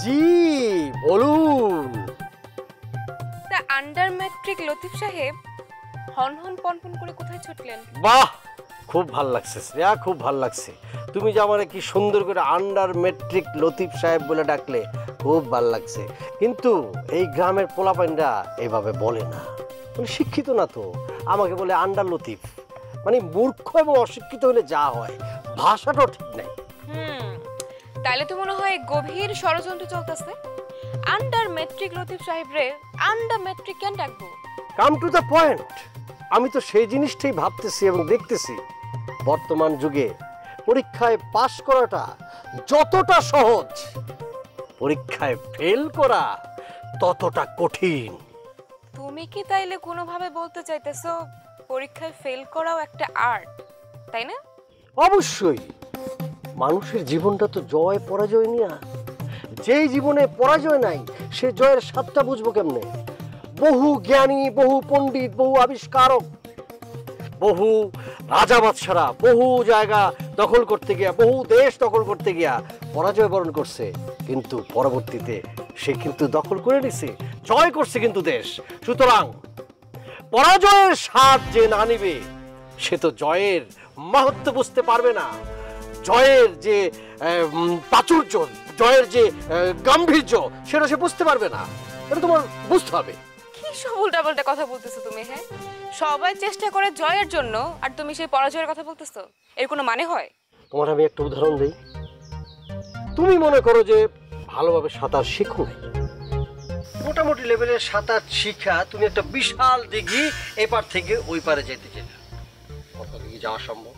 জি বলুন। তা under matric Latif সাহেব হন হন পনপন করে কোথায় ছুটলেন? বাহ, খুব ভাল লাগছে শ্রেয়া, খুব ভাল লাগছে। তুমি যে আমার কি সুন্দর করে আন্ডার ম্যাট্রিক লতিফ সাহেব বলে ডাকলে, খুব ভাল লাগছে। কিন্তু এই গ্রামের পোলাপাইনরা এভাবে বলে না, মানে শিক্ষিত না তো, আমাকে বলে আন্ডার লতিফ। মানে মূর্খ এবং অশিক্ষিত হলে যা হয়, ভাষাটাও ঠিক নাই। তাইলে তো মনে হয় গভীর ষড়যন্ত্র চলতেছে। আন্ডার ম্যাট্রিক লতিফ সাহেব রে আন্ডার ম্যাট্রিক কেন ডাকবো? Come to the point. আমি তো সেই জিনিসটাই ভাবতেছি এবং দেখতেছি, বর্তমান যুগে পরীক্ষায় পাশ করাটা যতটা সহজ, পরীক্ষায় ফেল করা ততটা কঠিন। তুমি কি তাইলে কোনোভাবে বলতে চাইতেছো পরীক্ষায় ফেল করাও একটা আর্ট, তাই না? অবশ্যই। মানুষের জীবনটা তো জয় পরাজয় নিয়ে। যেই জীবনে পরাজয় নাই, সে জয়ের স্বাদটা বুঝবো কেমনে? বহু জ্ঞানী, বহু পণ্ডিত, বহু আবিষ্কারক, বহু রাজা বাদশারা বহু জায়গা দখল করতে গিয়া, বহু দেশ দখল করতে গিয়া পরাজয় বরণ করছে, কিন্তু পরবর্তীতে সে কিন্তু দখল করে নিছে, জয় করছে কিন্তু দেশ। সুতরাং পরাজয়ের স্বাদ যে না নিবে, সে তো জয়ের মাহাত্ম্য বুঝতে পারবে না। জয়ের যে প্রাচুর্য, জয়ের যে গাম্ভীর্য, সেটা সে বুঝতে পারবে না। এটা তোমার বুঝতে হবে। কি সব উল্টাপাল্টা কথা বলতেছো তুমি? হ্যাঁ, সবাই চেষ্টা করে জয়ের জন্য, আর তুমি সেই পরাজয়ের কথা বলতেছো। এর কোনো মানে হয়? তোমার আমি একটা উদাহরণ দিই। তুমি মনে করো যে ভালোভাবে সাঁতার শিখো নাই, মোটামুটি লেভেলের সাঁতার শিখা তুমি একটা বিশাল দিঘি এপার থেকে ওই পারে যেতে চাইলে, কত দিঘি যাওয়া সম্ভব?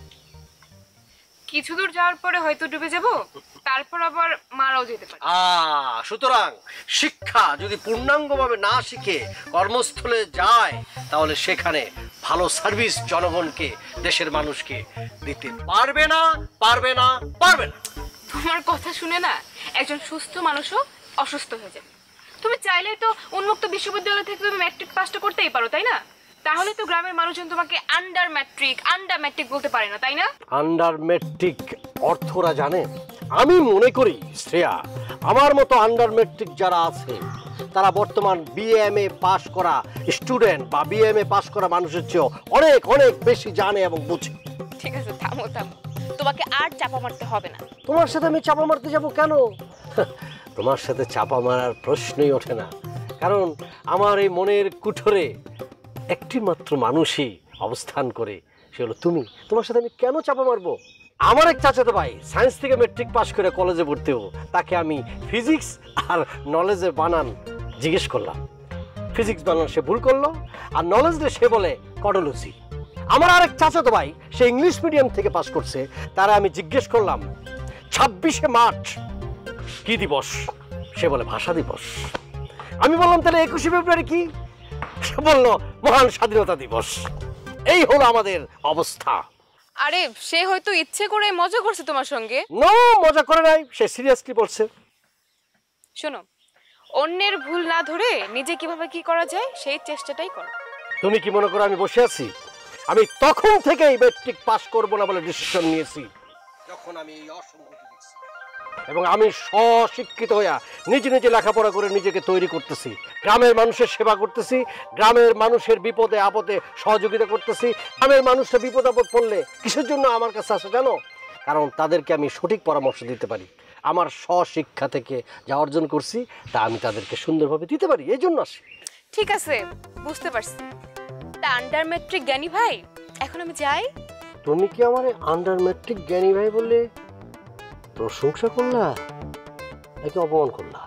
কিছু দূর যাওয়ার পরে হয়তো ডুবে যাব, তারপর আবার মারাও যেতে পারে। সুতরাং শিক্ষা যদি পূর্ণাঙ্গভাবে না শিখে কর্মস্থলে যায়, তাহলে সেখানে ভালো সার্ভিস জনগণকে, দেশের মানুষকে দিতে পারবে না, পারবে না, পারবে না। তোমার কথা শুনে না একজন সুস্থ মানুষও অসুস্থ হয়ে যাবে। তুমি চাইলেই তো উন্মুক্ত বিশ্ববিদ্যালয় থেকে তুমি ম্যাট্রিক পাসটা করতেই পারো, তাই না? তাহলে তো গ্রামের মানুষজন তোমাকে আন্ডার ম্যাট্রিক বলতে পারে না, তাই না? আন্ডার ম্যাট্রিক অর্থরা জানে? আমি মনে করি শ্রেয়া, আমার মতো আন্ডার ম্যাট্রিক যারা আছে, তারা বর্তমান বিএমএ পাস করা স্টুডেন্ট বা বিএমএ পাস করা মানুষের চেয়েও অনেক অনেক বেশি জানে এবং বুঝে। ঠিক আছে, থামো, তোমাকে আর চাপা মারতে হবে না। তোমার সাথে আমি চাপা মারতে যাব কেন? তোমার সাথে চাপা মারার প্রশ্নই ওঠে না, কারণ আমার এই মনের কুঠোরে একটি মাত্র মানুষই অবস্থান করে, সে হলো তুমি। তোমার সাথে আমি কেন চাপা মারবো? আমার এক চাচাতো ভাই সায়েন্স থেকে ম্যাট্রিক পাস করে কলেজে ভর্তি হবো, তাকে আমি ফিজিক্স আর নলেজের বানান জিজ্ঞেস করলাম। ফিজিক্স বানান সে ভুল করলো, আর নলেজ সে বলে কডোলজি। আমার আরেক চাচাতো ভাই, সে ইংলিশ মিডিয়াম থেকে পাস করছে, তারা আমি জিজ্ঞেস করলাম 26শে মার্চ কি দিবস, সে বলে ভাষা দিবস। আমি বললাম তাহলে 21শে ফেব্রুয়ারি কি, সে বললো মহান স্বাধীনতা দিবস। এই হলো আমাদের অবস্থা। আরে সে হয়তো ইচ্ছে করে মজা করছে তোমার সঙ্গে। নো, মজা করে নাই, সে সিরিয়াসলি বলছে। শোনো, অন্যের ভুল না ধরে নিজে কিভাবে কি করা যায় সেই চেষ্টাটাই করো। তুমি কি মনে করো আমি বসে আছি? আমি তখন থেকেই ম্যাট্রিক পাস করবো না বলে ডিসিশন নিয়েছি, যখন আমি এই অসঙ্গতি দেখছি। এবং আমি স্বশিক্ষিত হইয়া নিজে নিজে লেখাপড়া করে নিজেকে তৈরি করতেছি, গ্রামের মানুষের সেবা করতেছি, গ্রামের মানুষের বিপদে আপদে সহযোগিতা করতেছি। গ্রামের মানুষরা বিপদ আপদ পড়লে কিসের জন্য আমার কাছে আসে জানো? কারণ তাদেরকে আমি সঠিক পরামর্শ দিতে পারি। আমার স্বশিক্ষা থেকে যা অর্জন করছি তা আমি তাদেরকে সুন্দরভাবে দিতে পারি, এই জন্য আসি। ঠিক আছে, বুঝতে পারছি। তা আন্ডার ম্যাট্রিক জ্ঞানী ভাই, এখন আমি যাই। তুমি কি আমার আন্ডার ম্যাট্রিক জ্ঞানী ভাই বললে প্রশংসা করলা নাকি অপমান করলা?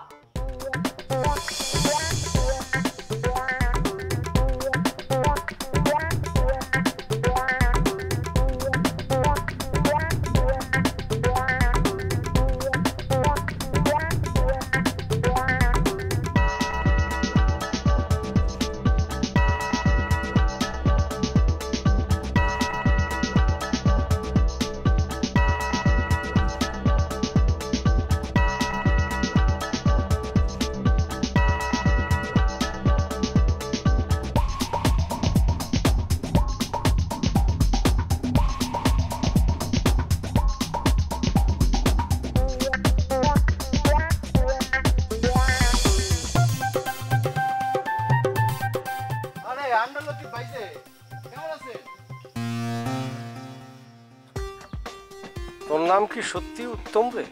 নাম কি সত্যি উত্তম রে?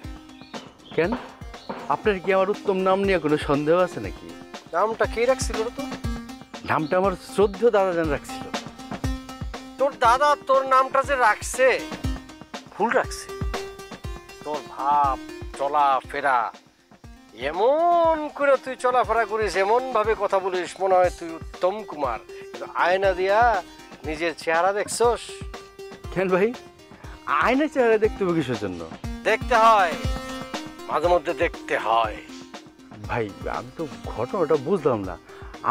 কেন, আপনার কি আমার উত্তম নাম নিয়ে কোনো সন্দেহ আছে নাকি? নামটা কে রাখছিল রে তোর? নামটা আমার শ্রদ্ধেয় দাদাজান রাখছিল। তোর দাদা তোর নামটা যে রাখছে ভুল রাখছে। তোর ভাব চলা ফেরা এমন করে তুই চলাফেরা করিস, এমন ভাবে কথা বলিস মনে হয় তুই উত্তম কুমার, কিন্তু আয়না দিয়া নিজের চেহারা দেখছস? কেন ভাই, আয়না চেহারা দেখতে হবে কিসের জন্য? দেখতে হয়, মাঝে মধ্যে দেখতে হয়। ভাই আমি তো ঘটনাটা বুঝলাম না,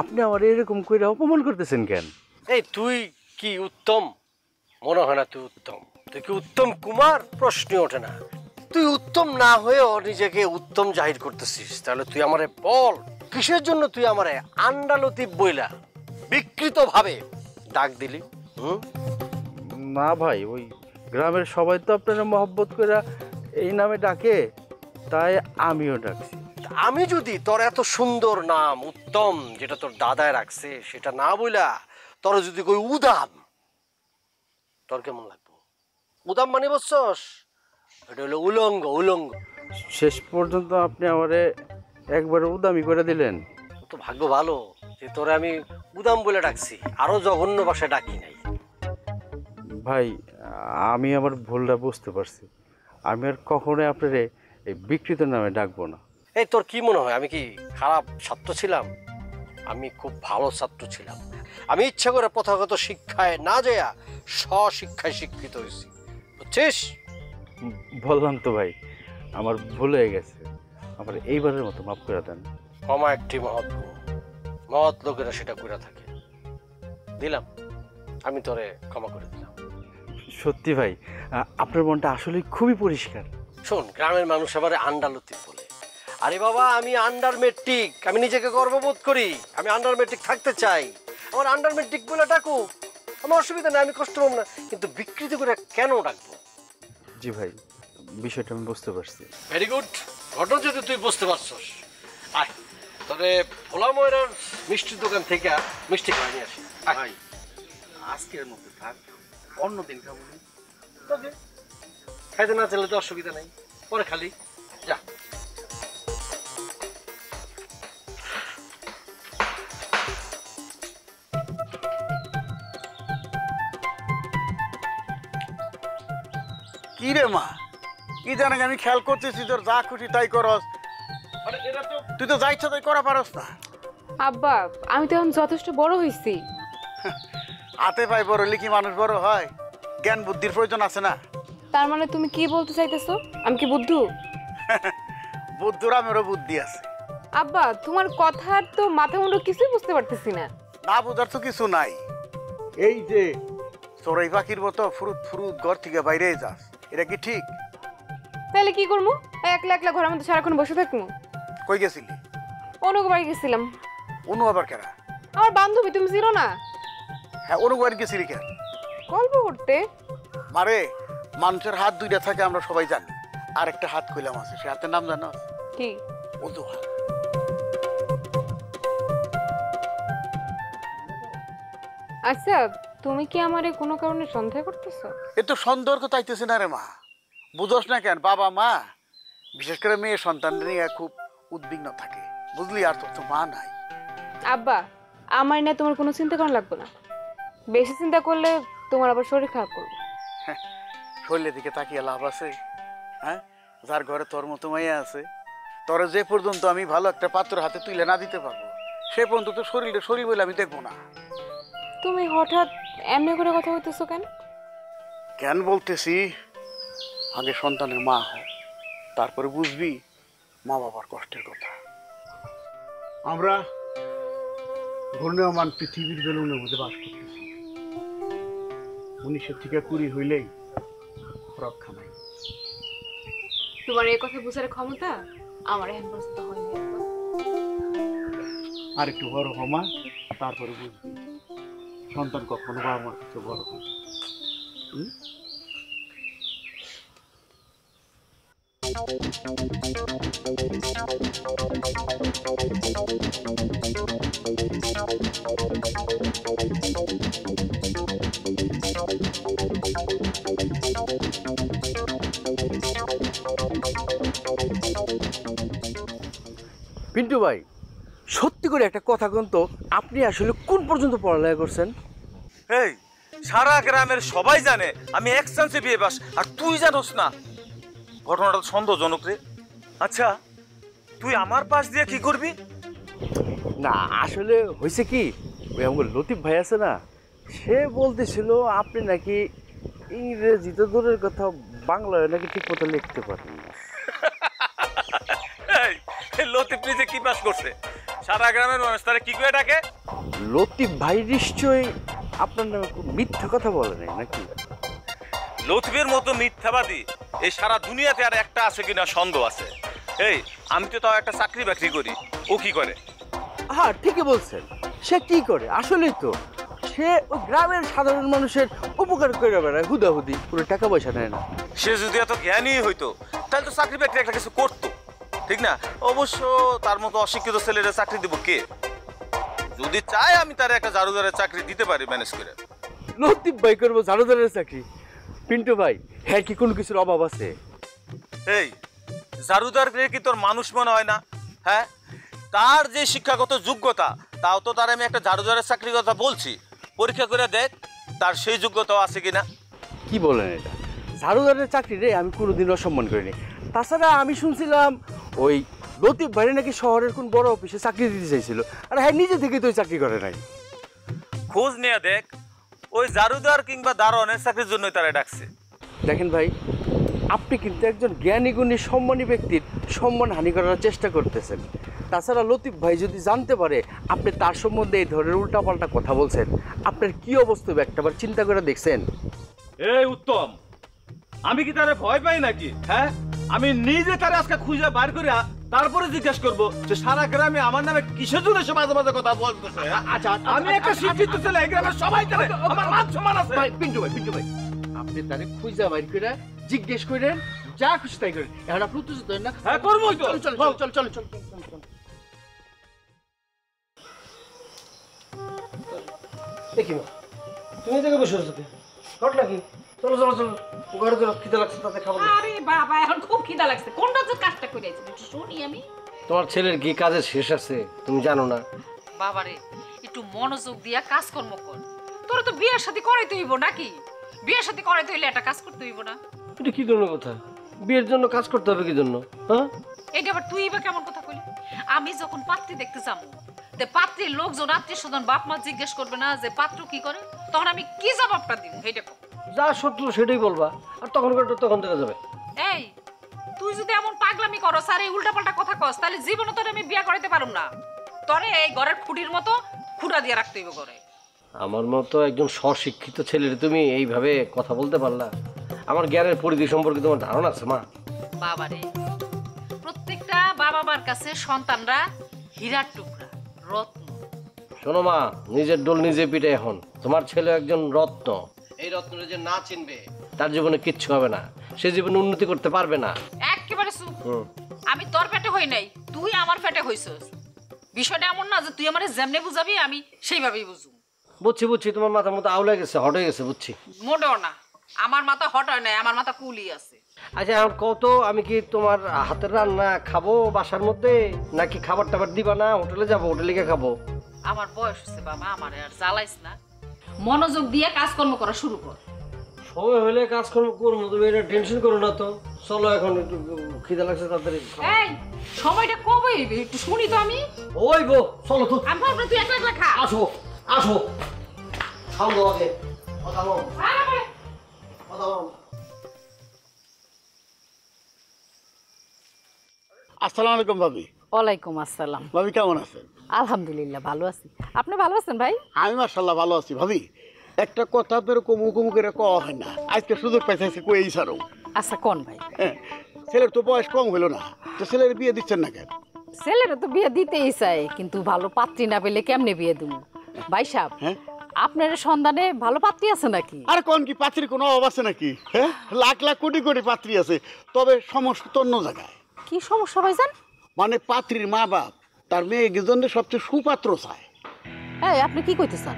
আপনি আমার এরকম করে অপমান করতেছেন কেন? এই তুই কি উত্তম? মনে হয় না তুই উত্তম। তুই কি উত্তম কুমার? প্রশ্নই ওঠে না। তুই উত্তম না হয়েও নিজেকে উত্তম জাহির করতেছিস, তাহলে তুই আমারে বল কিসের জন্য তুই আমারে আন্ডালতিব বইলা বিকৃত ভাবে ডাক দিলি? না ভাই, ওই গ্রামের সবাই তো আপনারা মহব্বত করে এই নামে ডাকে, তাই আমিও ডাকছি। আমি যদি তোর এত সুন্দর নাম উত্তম, যেটা তোর দাদায় রাখছে, সেটা না বইলা তোর যদি কই উদাম, তোর কেমন লাগবে? উদাম মানে বুঝছস? এটা হলো উলঙ্গ। উলঙ্গ। শেষ পর্যন্ত আপনি আমারে একবার উদামি করে দিলেন। তো ভাগ্য ভালো যে তোরে আমি উদাম বলে ডাকছি, আরো জঘন্য ভাষায় ডাকি নাই। ভাই আমি আমার ভুলটা বুঝতে পারছি, আমি আর কখনোই আপনারে এই বিকৃত নামে ডাকবো না। এই তোর কি মনে হয় আমি কি খারাপ ছাত্র ছিলাম? আমি খুব ভালো ছাত্র ছিলাম। আমি ইচ্ছা করে প্রথাগত শিক্ষায় না যাইয়া স্বশিক্ষায় শিক্ষিত হয়েছি, বুঝছিস? বললাম তো ভাই, আমার ভুল হয়ে গেছে, আমার এইবারের মতো মাফ করে দেন। ক্ষমা একটি মহৎ গুণ, মহৎ লোকেরা সেটা করে থাকে। দিলাম, আমি তোরে ক্ষমা করে দিলাম। সত্যি ভাই, আপনার মনটা আসলে খুবই পরিষ্কার। শোন, গ্রামের মানুষ আবার আন্ডালতিব বলে। আরে বাবা, আমি আন্ডার মেট্রিক, আমি নিজেকে গর্ববোধ করি, আমি আন্ডার মেট্রিক থাকতে চাই। আমার আন্ডার মেট্রিক বলে ডাকো, আমার অসুবিধা নেই, আমি কষ্ট পাবো না, কিন্তু বিকৃতি করে কেন ডাকবো? জি ভাই, বিষয়টা আমি বুঝতে পারছি। Very good. ঘটনা যদি তুই বুঝতে পারছস, আয় তবে ভোলা ময়রার মিষ্টির দোকান থেকে মিষ্টি খাওয়া নিয়ে আসি। ভাই আজকের মধ্যে থাক, অন্যদিন খাবো। ওকে, খাইতে না চাইলে তো অসুবিধা নেই, পরে খালি যা। কি রে মা, কি জানে আমি খেয়াল করতেছি তোর যা খুশি তাই করস, তুই তো যা ইচ্ছা তাই করা পারস না। আব্বা, আমি তো এখন যথেষ্ট বড় হয়েছি। হাতে পাই বড় হলে কি মানুষ বড় হয়? জ্ঞান বুদ্ধির প্রয়োজন আছে না? তার মানে তুমি কি বলতে চাইতেছো? আমি কি বুদ্ধু? বুদ্ধুর আমিরও বুদ্ধি আছে। আব্বা, তোমার কথার তো মাথা মুন্ডু কিছুই বুঝতে পারতেছি না। না বোঝার তো কিছু নাই। এই যে চড়াই পাখির মতো ফুরুত ফুরুত ঘর থেকে বাইরে যাস, এটা কি ঠিক? তাহলে কি করবো? একলা একলা ঘরের মধ্যে সারাক্ষণ বসে থাকবো? কই গেছিলি? অনুক বাড়ি গেছিলাম। অনু আবার কেনা? আমার বান্ধবী, তুমি ছিল না? হ্যাঁ, অনু বাড়ি গেছিলি কেন? গল্প করতে। মারে, মানুষের হাত দুইটা থাকে আমরা সবাই জানি, আর একটা হাত কইলাম আছে, সে হাতের নাম জানো? কি? অজু হাত। আচ্ছা, তুমি কি আমারে কোনো কারণে সন্দেহ করতেছো? এ তো সন্দেহ কথা আইতেছে না রে মা, বুঝোস না কেন? বাবা মা বিশেষ করে মেয়ে সন্তান নিয়ে খুব উদ্বিগ্ন থাকে, বুঝলি? আর তোর তো মা নাই। আব্বা, আমার নিয়ে তোমার কোনো চিন্তা করা লাগবে না। বেশি চিন্তা করলে তোমার আবার শরীর খারাপ করবে। শরীরের দিকে তাকিয়ে লাভ আছে? হ্যাঁ, যার ঘরে তোর মতো মাইয়া আছে, তোর যে পর্যন্ত আমি ভালো একটা পাত্র হাতে তুলে না দিতে পারবো, সে পর্যন্ত তো শরীরে শরীর বলে আমি দেখবো না। তুমি হঠাৎ এমনি করে কথা বলতেছো কেন? কেন বলতেছি, আগে সন্তানের মা হ, তারপরে বুঝবি মা বাবার কষ্টের কথা। আমরা ঘূর্ণয়মান পৃথিবীর বেলুনের মধ্যে বাস করতেছি, 19 থেকে 20 হইলেই রক্ষা নাই। তোমার এই কথা বুঝার ক্ষমতা আমার এখন পর্যন্ত হয়নি। আর একটু বড় হমা, তারপরে বুঝবি সন্তান কখনো বাবা মার কাছে বড় হয়। পিন্টু ভাই, সত্যি করে একটা কথা কোন তো, আপনি আসলে কোন পর্যন্ত পড়ালেখা করছেন? এই সারা গ্রামের সবাই জানে আমি এক্সচেঞ্জে বিয়ে পাস, আর তুই জানোস না? ঘটনাটা তো সন্দেহজনক রে। আচ্ছা তুই আমার পাশ দিয়ে কি করবি? না আসলে হয়েছে কি, ওই আমার লতিফ ভাই আছে না, সে বলতেছিল আপনি নাকি ইংরেজিতে দূরের কথা, বাংলায় নাকি ঠিক মতো লিখতে পারেন না। এই লতিফ নিজে কি পাস করছে? সারা গ্রামের মানুষ তারা কি করে ডাকে? লতিফ ভাই নিশ্চয়ই আপনার নামে খুব মিথ্যা কথা বলে নাই নাকি? লতিফের মতো মিথ্যাবাদী এই সারা দুনিয়াতে আর একটা আছে কিনা সন্দেহ আছে। এই আমি তো তাও একটা চাকরি বাকরি করি, ও কি করে? হ্যাঁ ঠিকই বলছেন, সে কি করে আসলেই তো, সে ওই গ্রামের সাধারণ মানুষের উপকার করে বেড়ায়, হুদাহুদি, পুরো টাকা পয়সা নেয় না। সে যদি এত জ্ঞানী হইতো তাহলে তো চাকরি বাকরি একটা কিছু করতো, ঠিক না? অবশ্য তার মতো অশিক্ষিত ছেলেরা চাকরি দেবো কে? যদি চায় আমি তার একটা জারুদারের চাকরি দিতে পারি ম্যানেজ করে। লতিফ ভাই করবো ঝাড়ুদারের চাকরি? পিন্টু ভাই, হ্যাঁ কি কোনো কিছুর অভাব আছে? এই জারুদার কি তোর মানুষ মনে হয় না? হ্যাঁ, তার যে শিক্ষাগত যোগ্যতা, তাও তো তার আমি একটা জারুদারের চাকরির কথা বলছি। পরীক্ষা করে দেখ তার সেই যোগ্যতাও আছে কিনা। কি বলেন এটা? ঝাড়ুদারের চাকরি রে আমি কোনোদিন অসম্মান করিনি। তাছাড়া আমি শুনছিলাম ওই লতিফ ভাই নাকি শহরের কোন বড় অফিসে চাকরি দিতে চাইছিল, আর হ্যাঁ নিজে থেকে তো ওই চাকরি করে নাই। খোঁজ নিয়ে দেখ, ওই জারুদার কিংবা দারোয়ানের চাকরির জন্যই তারা ডাকছে। দেখেন ভাই, আপনি কিন্তু একজন জ্ঞানী গুণী সম্মানী ব্যক্তির সম্মান হানি করার চেষ্টা করতেছেন। তাছাড়া লতিফ ভাই যদি জানতে পারে আপনি তার সম্বন্ধে এই ধরনের উল্টাপাল্টা কথা বলছেন, আপনার কি অবস্থা হবে একটাবার চিন্তা করে দেখছেন? এই উত্তম, আমি কি তারে ভয় পাই নাকি? হ্যাঁ, আমি নিজে তারে আজকে খুঁজে বার করে তারপরে জিজ্ঞেস করবো যে সারা গ্রামে আমার নামে কিসের জন্য সে মাঝে মাঝে কথা বলতেছে। আচ্ছা আমি একটা শিক্ষিত ছেলে, এই গ্রামের সবাই জানে আমার মান সম্মান আছে। পিন্টু ভাই আপনি তারে খুঁজে বাইর করে জিজ্ঞেস করেন, যা খুশি তাই করেন। এখন আপনি উত্তেজিত হন না। হ্যাঁ করবোই তো। চল। দেখি মা, তুমি এই জায়গায় বসে আছো কে? ঘটনা কি? চলো ঘরে চলো, খিদে লাগছে, তাতে খাবো। আরে বাবা, এখন খুব খিদা লাগছে। কোনটা যে কাজটা করে আইছি একটু শুনি আমি। তোমার ছেলের কি কাজের শেষ আছে তুমি জানো না? বাবারে, একটু মনোযোগ দিয়া কাজকর্ম কর। তোরা তো বিয়ের সাথে করাইতে হইব নাকি? বিয়ের সাথে করাইতে হইলে একটা কাজ করতে হইব না? এটা কি ধরনের কথা? বিয়ের জন্য কাজ করতে হবে কি জন্য? হ্যাঁ, এটা আবার তুই বা কেমন কথা কইলি? আমি যখন পাত্রী দেখতে যাবো, তে পাত্রীর লোকজন আত্মীয় স্বজন বাপ মা জিজ্ঞেস করবে না যে পাত্র কি করে, তখন আমি কি জবাবটা দিব? এইটা কর। যা সত্য সেটাই বলবা, আর তখন তখন দেখা যাবে। এই, তুই যদি এমন পাগলামি করস আর এই উল্টাপাল্টা কথা কস, তাহলে জীবনে তোরে আমি বিয়ে করাইতে পারুম না। তোরে এই ঘরের খুঁটির মতো খুঁটা দিয়ে রাখতে হইব ঘরে। আমার মতো একজন স্বশিক্ষিত ছেলের তুমি এইভাবে কথা বলতে পারলা? আমার জ্ঞানের পরিধি সম্পর্কে তোমার ধারণা আছে মা? বাবারে, প্রত্যেকটা বাবা মার কাছে সন্তানরা হীরার টুকরা, রত্ন। শোনো মা, নিজের ডোল নিজে পিঠে। এখন তোমার ছেলে একজন রত্ন। এই রত্নটা যে না চিনবে তার জীবনে কিচ্ছু হবে না, সে জীবনে উন্নতি করতে পারবে না। একেবারে চুপ। আমি তোর পেটে হই নাই, তুই আমার পেটে হইছস। বিষয়টা এমন না যে তুই আমারে যেমনে বুঝাবি আমি সেইভাবেই বুঝুম। বুঝছি, তোমার মাথার মতো আউলে গেছে, হট হয়ে গেছে, বুঝছি। মোটেও না, আমার মাথা হট হয় নাই, আমার মাথা কুলি আছে। আচ্ছা এখন কত, আমি কি তোমার হাতের রান্না খাবো বাসার মধ্যে, নাকি খাবার টাবার দিবা না? হোটেলে যাবো, হোটেলে গিয়ে খাবো। আমার বয়স হচ্ছে বাবা, আমার আর জ্বালাইস না। মনোযোগ দিয়ে কাজকর্ম করা শুরু কর। সময় হলে কাজকর্ম করবো, তুমি এটা টেনশন করো না তো। চলো এখন, একটু খিদে লাগছে, তাড়াতাড়ি। এই, সময়টা কবে হইবে একটু শুনি তো আমি। ওই বো, চলো তো। আমি ভাবলাম তুই একলা একলা খা। আসো খাও আগে, কথা বল। আসসালামু আলাইকুম ভাবি। ওয়ালাইকুম আসসালাম। ভাবি কেমন আছেন? আলহামদুলিল্লাহ ভালো আছি। আপনি ভালো আছেন ভাই? আমি মাশাআল্লাহ ভালো আছি। ভাবি একটা কথা আপনার কুমু করে কওয়া হয় না, আজকে সুযোগ পাইতেছে কই ছাড়ো। আচ্ছা কোন ভাই? হ্যাঁ, ছেলের তো বয়স কম হলো না, তো ছেলের বিয়ে দিচ্ছেন না কেন? ছেলেরা তো বিয়ে দিতেই চাই, কিন্তু ভালো পাত্রী না পেলে কেমনে বিয়ে দেবো? ভাই সাহেব, হ্যাঁ আপনার সন্ধানে ভালো পাত্রী আছে নাকি? আর কোন কি পাত্রীর কোনো অভাব আছে নাকি? হ্যাঁ, লাখ লাখ কোটি কোটি পাত্রী আছে, তবে সমস্যা তো অন্য জায়গায়। কি সমস্যা ভাইজান? মানে পাত্রীর মা বাপ তার মেয়ের জন্য সবচেয়ে সুপাত্র চায়। এই আপনি কি কইতে চান?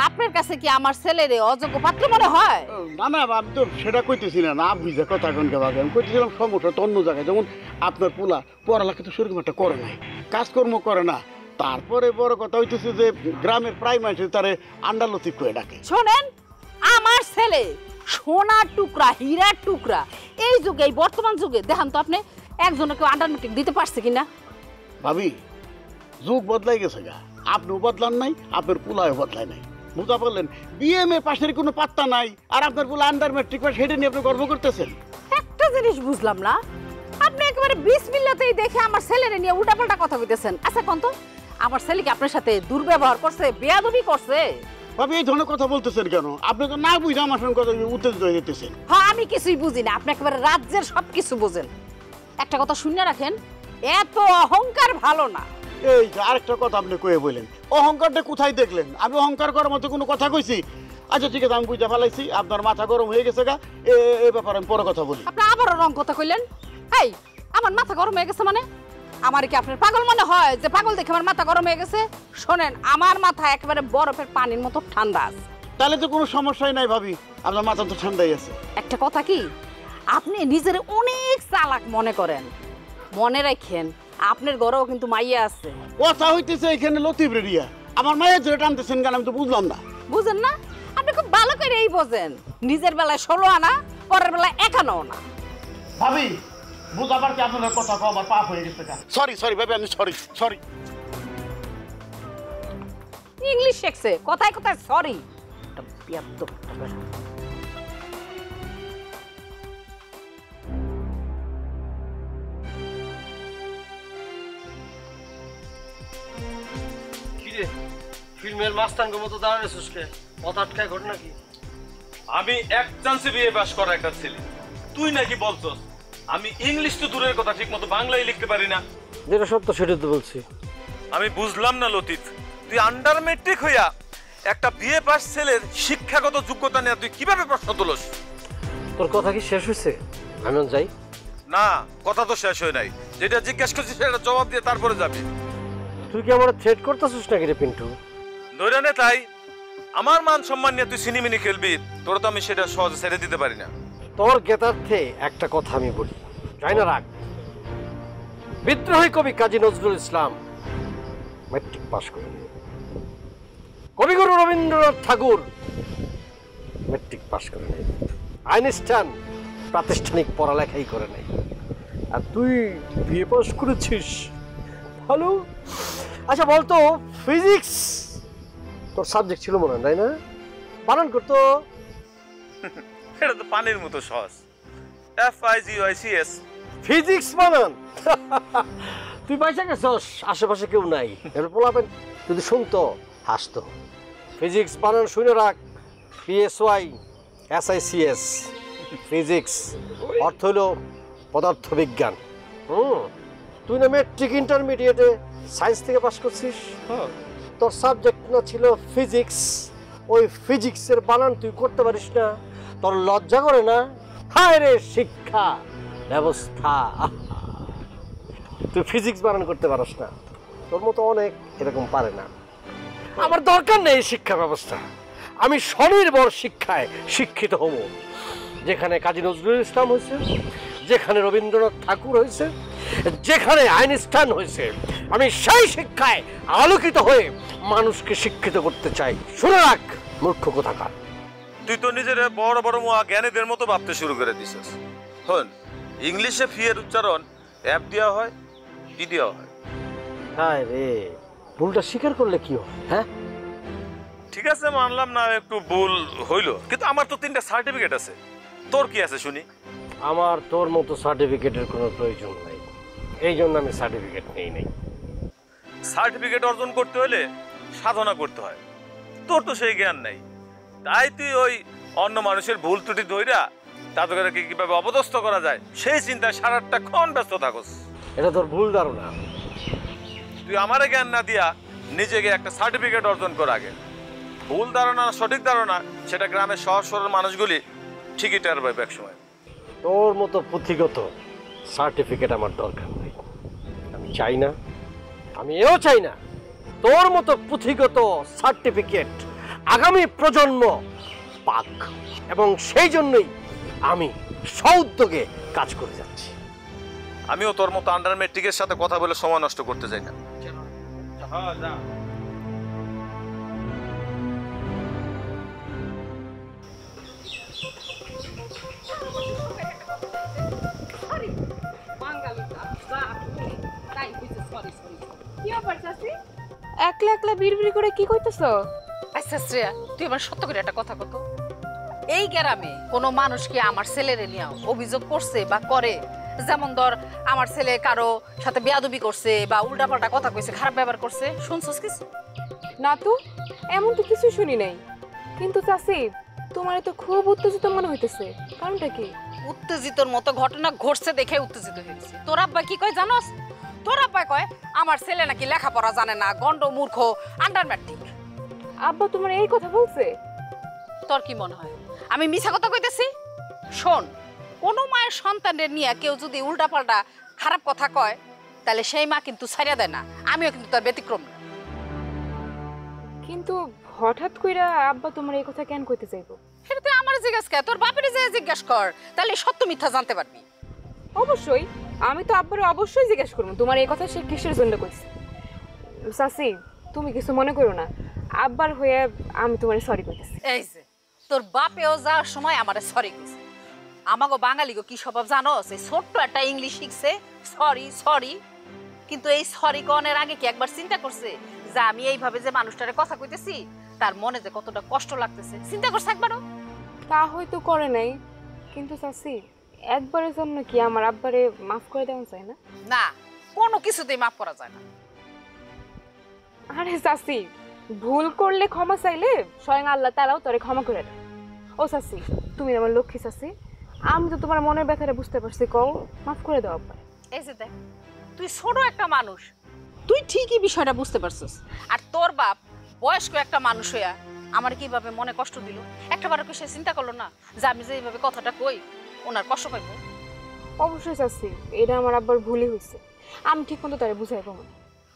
আপনার কাছে কি আমার ছেলের অযোগ্য পাত্র মনে হয়? না না, আমি তো সেটা কইতেছি না, না বুঝে কথা কোনকে বাজে। আমি কইতেছিলাম সমস্যা তো অন্য জায়গায়। যেমন আপনার পোলা পড়ালেখা তো সেরকম একটা করে নাই, কাজকর্ম করে না। তারপরে বড় কথা হইতেছে যে গ্রামের প্রায় মানুষ তারে আন্ডার লতিফ করে ডাকে। শোনেন, আমার ছেলে সোনার টুকরা, হীরার টুকরা। এই যুগে, এই বর্তমান যুগে দেখান তো আপনি একজনে কেউ আন্ডার মেট্রিক দিতে পারছে কিনা? ভাবি, যুগ বদলাই গেছে গা, আপনিও বদলান নাই, আপনার পোলাও বদলায় নাই। বুঝা পারলেন? বিএমএ পাশের কোনো পাত্তা নাই, আর আপনার পোলা আন্ডার মেট্রিক পাস, সেটা নিয়ে আপনি গর্ব করতেছেন। একটা জিনিস বুঝলাম না, আপনি একেবারে বিসমিল্লাতেই দেখে আমার ছেলেরে নিয়ে উল্টাপাল্টা কথা বলতেছেন। আচ্ছা কোন তো, আমার ছেলে কি আপনার সাথে দুর্ব্যবহার করছে, বেয়াদবি করছে? ভাবি, এই ধরনের কথা বলতেছেন কেন? আপনি তো না বুঝে আমার সঙ্গে কথা উত্তেজিত হয়ে যেতেছেন। হ্যাঁ, আমি কিছুই বুঝি না, আপনি একেবারে রাজ্যের সবকিছু বোঝেন। একটা কথা শুনে রাখেন, এত অহংকার ভালো না। এই যে আরেকটা কথা আপনি কয়ে বললেন, অহংকারটা কোথায় দেখলেন? আমি অহংকার করার মতো কোনো কথা কইছি? আচ্ছা ঠিক আছে, আমি বুঝে ফেলাইছি, আপনার মাথা গরম হয়ে গেছে গা। এই ব্যাপারে আমি পরে কথা বলি। আপনি আবারও রং কথা কইলেন। এই, আমার মাথা গরম হয়ে গেছে মানে? আমার কি আপনার পাগল মনে হয় যে পাগল দেখে আমার মাথা গরম হয়ে গেছে? শোনেন, আমার মাথা একেবারে বরফের পানির মতো ঠান্ডা আছে। তাহলে তো কোনো সমস্যাই নাই ভাবি, আপনার মাথা তো ঠান্ডাই আছে। একটা কথা কি, আপনি নিজের অনেক চালাক মনে করেন, মনে রাখেন আপনার ঘরেও কিন্তু মাইয়া আছে। কথা হইতেছে এখানে লতিফ রেডিয়া, আমার মায়ের ধরে টানতেছেন কেন আমি তো বুঝলাম না। বুঝেন না? আপনি খুব ভালো করে এই বোঝেন, নিজের বেলায় 16 আনা, পরের বেলায় 51 আনা। ভাবি, বুঝাবার কি আপনার কথা কও, আমার পাপ হয়ে গেছে। সরি সরি ভাবি, আমি সরি। ইংলিশ শিখছে, কথায় কথায় সরি। কিরে, ফিল্মের মাস্তানগো মতো দাঁড়াইছিস কে? কথা আটকায় ঘটনা কি? আমি এক চান্সে বিয়ে পাস করা একটা ছেলে, তুই নাকি বলছস আমি ইংলিশ তো দূরের কথা ঠিক মতো বাংলায় লিখতে পারি না। যেটা সত্য সেটাই তো বলছি। আমি বুঝলাম না লতিফ, তুই আন্ডার মেট্রিক হইয়া একটা বিয়ে পাস ছেলের শিক্ষাগত যোগ্যতা নিয়ে তুই কিভাবে প্রশ্ন তুলস? তোর কথা কি শেষ হয়েছে? আমি যাই। না, কথা তো শেষ হয় নাই। যেটা জিজ্ঞেস করছিস সেটা জবাব দিয়ে তারপরে যাবি। তুই কি আমার থ্রেট করতেছিস নাকি রে পিন্টু? ধরে নে তাই, আমার মান সম্মান নিয়ে তুই সিনেমিনি খেলবি, তোর তো আমি সেটা সহজে ছেড়ে দিতে পারি না। তোর জ্ঞাতার্থে একটা কথা আমি বলি, যাই না রাখ। বিদ্রোহী কবি কাজী নজরুল ইসলাম ম্যাট্রিক পাস করে, কবিগুরু রবীন্দ্রনাথ ঠাকুর ম্যাট্রিক পাস করে নাই, আইনস্টাইন প্রাতিষ্ঠানিক পড়ালেখাই করে নাই, আর তুই বিএ পাস করেছিস। ভালো। আচ্ছা বলতো, ফিজিক্স তোর সাবজেক্ট ছিল মনে হয়, তাই না? বানান করতো। এটা তো পানির মতো সহজ, FIGICS ফিজিক্স বানান। তুই বাইসা গেছস, আশেপাশে কেউ নাই, এবার পোলাপেন যদি শুনতো হাসতো। ফিজিক্স বানান শুনে রাখ, PSYSICS, ফিজিক্স অর্থ হলো পদার্থ বিজ্ঞান। তুই না মেট্রিক ইন্টারমিডিয়েটে সায়েন্স থেকে পাস করছিস, তোর সাবজেক্ট না ছিল ফিজিক্স, ওই ফিজিক্সের বানান তুই করতে পারিস না? তোর লজ্জা করে না? হায় রে শিক্ষা ব্যবস্থা, তুই ফিজিক্স বানান করতে পারস না, তোর মতো অনেক এরকম পারে না। আমার দরকার নেই শিক্ষা ব্যবস্থা, আমি স্বনির্ভর শিক্ষায় শিক্ষিত হব। যেখানে কাজী নজরুল ইসলাম হয়েছে, যেখানে রবীন্দ্রনাথ ঠাকুর হয়েছে, যেখানে আইনস্টাইন হয়েছে, আমি সেই শিক্ষায় আলোকিত হয়ে মানুষকে শিক্ষিত করতে চাই। শুনে রাখ মূর্খ কোথাকার। তুই তো নিজের বড় বড় মহা জ্ঞানীদের মতো ভাবতে শুরু করে দিছিস। হন, ইংলিশে ফি এর উচ্চারণ অ্যাপ দেওয়া হয়, টি দেওয়া হয়। হায় রে, ভুলটা স্বীকার করলে কি হয়? হ্যাঁ ঠিক আছে, মানলাম না একটু ভুল হইল, কিন্তু আমার তো 3টা সার্টিফিকেট আছে, তোর কি আছে শুনি? আমার তোর মতো সার্টিফিকেটের কোনো প্রয়োজন নাই, এই জন্য আমি সার্টিফিকেট নেই নাই। সার্টিফিকেট অর্জন করতে হলে সাধনা করতে হয়, তোর তো সেই জ্ঞান নাই। তাই তুই ওই অন্য মানুষের ভুল ত্রুটি ধইরা তাদেরকে কিভাবে অপদস্থ করা যায় সেই চিন্তায় সারাটাক্ষণ ব্যস্ত থাকস। এটা তোর ভুল ধারণা। তুই আমারে জ্ঞান না দিয়া নিজেকে একটা সার্টিফিকেট অর্জন কর আগে। ভুল ধারণা সঠিক ধারণা সেটা গ্রামের সহজ সরল মানুষগুলি ঠিকই টের পাবে এক সময়। তোর মতো পুঁথিগত সার্টিফিকেট আমার দরকার নেই, আমি চাই না, আমি এও চাই না তোর মতো পুঁথিগত সার্টিফিকেট আগামী প্রজন্ম পাক, এবং সেই জন্যই আমি সউদ্যোগে কাজ করে যাচ্ছি। আমিও তোর মতো আন্ডার ম্যাট্রিকের সাথে কথা বলে সময় নষ্ট করতে চাই না। একলা একলা বিড়বিড় করে কি কইতেছো? আচ্ছা শ্রেয়া, তুই আমার সত্য করে একটা কথা কত, এই গ্রামে কোনো মানুষ কি আমার ছেলেরে নিয়ে অভিযোগ করছে বা করে? যেমন ধর আমার ছেলে কারো সাথে বেয়াদবি করছে বা উল্টাপাল্টা কথা কইছে, খারাপ ব্যবহার করছে, শুনছস কিছু? না তো, এমন তো কিছু শুনি নাই। কিন্তু চাচি, তোমার তো খুব উত্তেজিত মনে হইতেছে, কারণটা কি? উত্তেজিতর মতো ঘটনা ঘটছে দেখে উত্তেজিত হয়েছে। তোর আব্বা কি কয় জানোস? তোর আব্বা কয় আমার ছেলে নাকি লেখাপড়া জানে না, গন্ড মূর্খ, আন্ডার ম্যাট্রিক। আব্বা তোমার এই কথা বলছে? তোর কি মনে হয় আমি মিছা কথা কইতেছি? শোন, কোনো মায়ের সন্তানের নিয়ে কেউ যদি উল্টাপাল্টা খারাপ কথা কয়, তাহলে সেই মা কিন্তু ছাড়িয়া দেয় না। আমিও কিন্তু তার ব্যতিক্রম না। কিন্তু হঠাৎ কইরা আব্বা তোমার এই কথা কেন কইতে চাইবো? এটা তুই আমার জিজ্ঞাস কর, তোর বাপেরই যে জিজ্ঞাসা কর, তাহলে সত্য মিথ্যা জানতে পারবি। অবশ্যই, আমি তো আব্বারে অবশ্যই জিজ্ঞেস করবো তোমার এই কথা সে কিসের জন্য কইছে। চাচি, তুমি কিছু মনে করো না, আব্বার হয়ে আমি তোমার সরি কইতেছি। এই যে তোর বাপেও যাওয়ার সময় আমারে সরি কইছে। আমাগো বাঙালিগো কি স্বভাব জানোস? এই ছোট্ট একটা ইংলিশ শিখছে, সরি সরি। কিন্তু এই সরি কনের আগে কি একবার চিন্তা করছে যে আমি এইভাবে যে মানুষটারে কথা কইতেছি তার মনে যে কতটা কষ্ট লাগতেছে? চিন্তা করছে একবারও? তা হয়তো করে নাই, কিন্তু চাচি একবারের জন্য কি আমার আব্বারে মাফ করে দেওয়া যায় না? না, কোনো কিছুতেই মাফ করা যায় না। আরে চাচি, ভুল করলে ক্ষমা চাইলে স্বয়ং আল্লাহ তাআলাও তোরে ক্ষমা করে দেয়। ও চাচি, তুমি আমার লক্ষ্মী চাচি, আমি তো তোমার মনের ব্যথাটা বুঝতে পারছি, কও মাফ করে দাও আব্বা। এই যে দেখ, তুই ছোট একটা মানুষ, তুই ঠিকই বিষয়টা বুঝতে পারছিস। আর তোর বাপ বয়স্ক একটা মানুষ হইয়া আমার কিভাবে মনে কষ্ট দিল, একটাবারও কি সে চিন্তা করলো না যে আমি যে এইভাবে কথাটা কই ওনার কষ্ট পাইব? অবশ্যই চাচি, এটা আমার আব্বার ভুলই হয়েছে, আমি ঠিক মতো তারে বুঝাইবো না।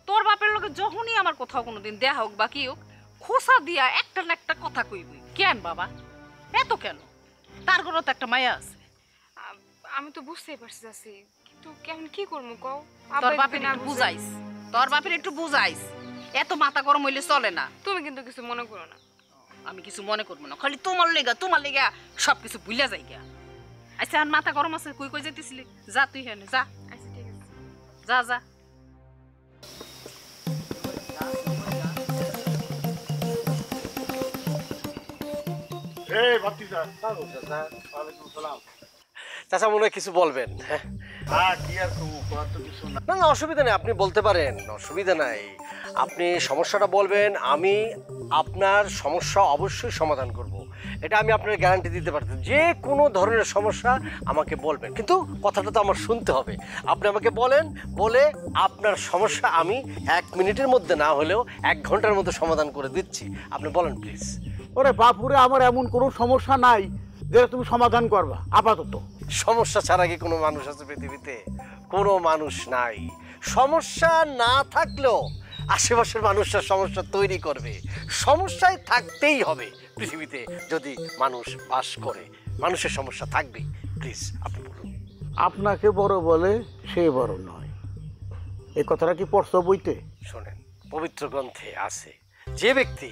তোর বাপের লোকে যখনই আমার কোথাও কোনোদিন দেয়া হোক বা কি হোক, খোসা দিয়া একটা না একটা কথা কইবই। কেন বাবা, এত কেন? তার ঘরে তো একটা মায়া আছে। আমি তো বুঝতেই পারছি চাচি, কিন্তু কেমন কি করবো কও? তোর বাপের একটু বুঝাইস, তোর বাপের একটু বুঝাইস, এত মাথা গরম হইলে চলে না। তুমি কিন্তু কিছু মনে করো না। আমি কিছু মনে করবো না, খালি তোমার লেগা সবকিছু ভুলে যাই গা। আচ্ছা, আর মাথা গরম আছে, কই কই যেতেছিলি? যা তুই হেনে যা। আচ্ছা ঠিক আছে, যা যা। এই ভাতিজা, চাচা মনে হয় কিছু বলবেন? হ্যাঁ, কি আর কমু, করার তো কিছু না। না না, অসুবিধা নেই, আপনি বলতে পারেন, অসুবিধা নাই। আপনি সমস্যাটা বলবেন, আমি আপনার সমস্যা অবশ্যই সমাধান করব। এটা আমি আপনার গ্যারান্টি দিতে পারতেন। যে কোনো ধরনের সমস্যা আমাকে বলবেন, কিন্তু কথাটা তো আমার শুনতে হবে। আপনি আমাকে বলেন, বলে আপনার সমস্যা আমি 1 মিনিটের মধ্যে না হলেও 1 ঘন্টার মধ্যে সমাধান করে দিচ্ছি। আপনি বলেন প্লিজ। ওরে বাপুরে, আমার এমন কোনো সমস্যা নাই যেটা তুমি সমাধান করবা আপাতত। সমস্যা ছাড়া কি কোনো মানুষ আছে পৃথিবীতে? কোনো মানুষ নাই। সমস্যা না থাকলেও আশেপাশের মানুষরা সমস্যা তৈরি করবে। সমস্যায় থাকতেই হবে পৃথিবীতে, যদি মানুষ বাস করে। মানুষের সমস্যা থাকবেই। প্লিজ আপনি বলুন। আপনাকে বড় বলে সে বড় নয়, এই কথাটা কি পড়ছো বইতে? শোনেন, পবিত্র গ্রন্থে আছে, যে ব্যক্তি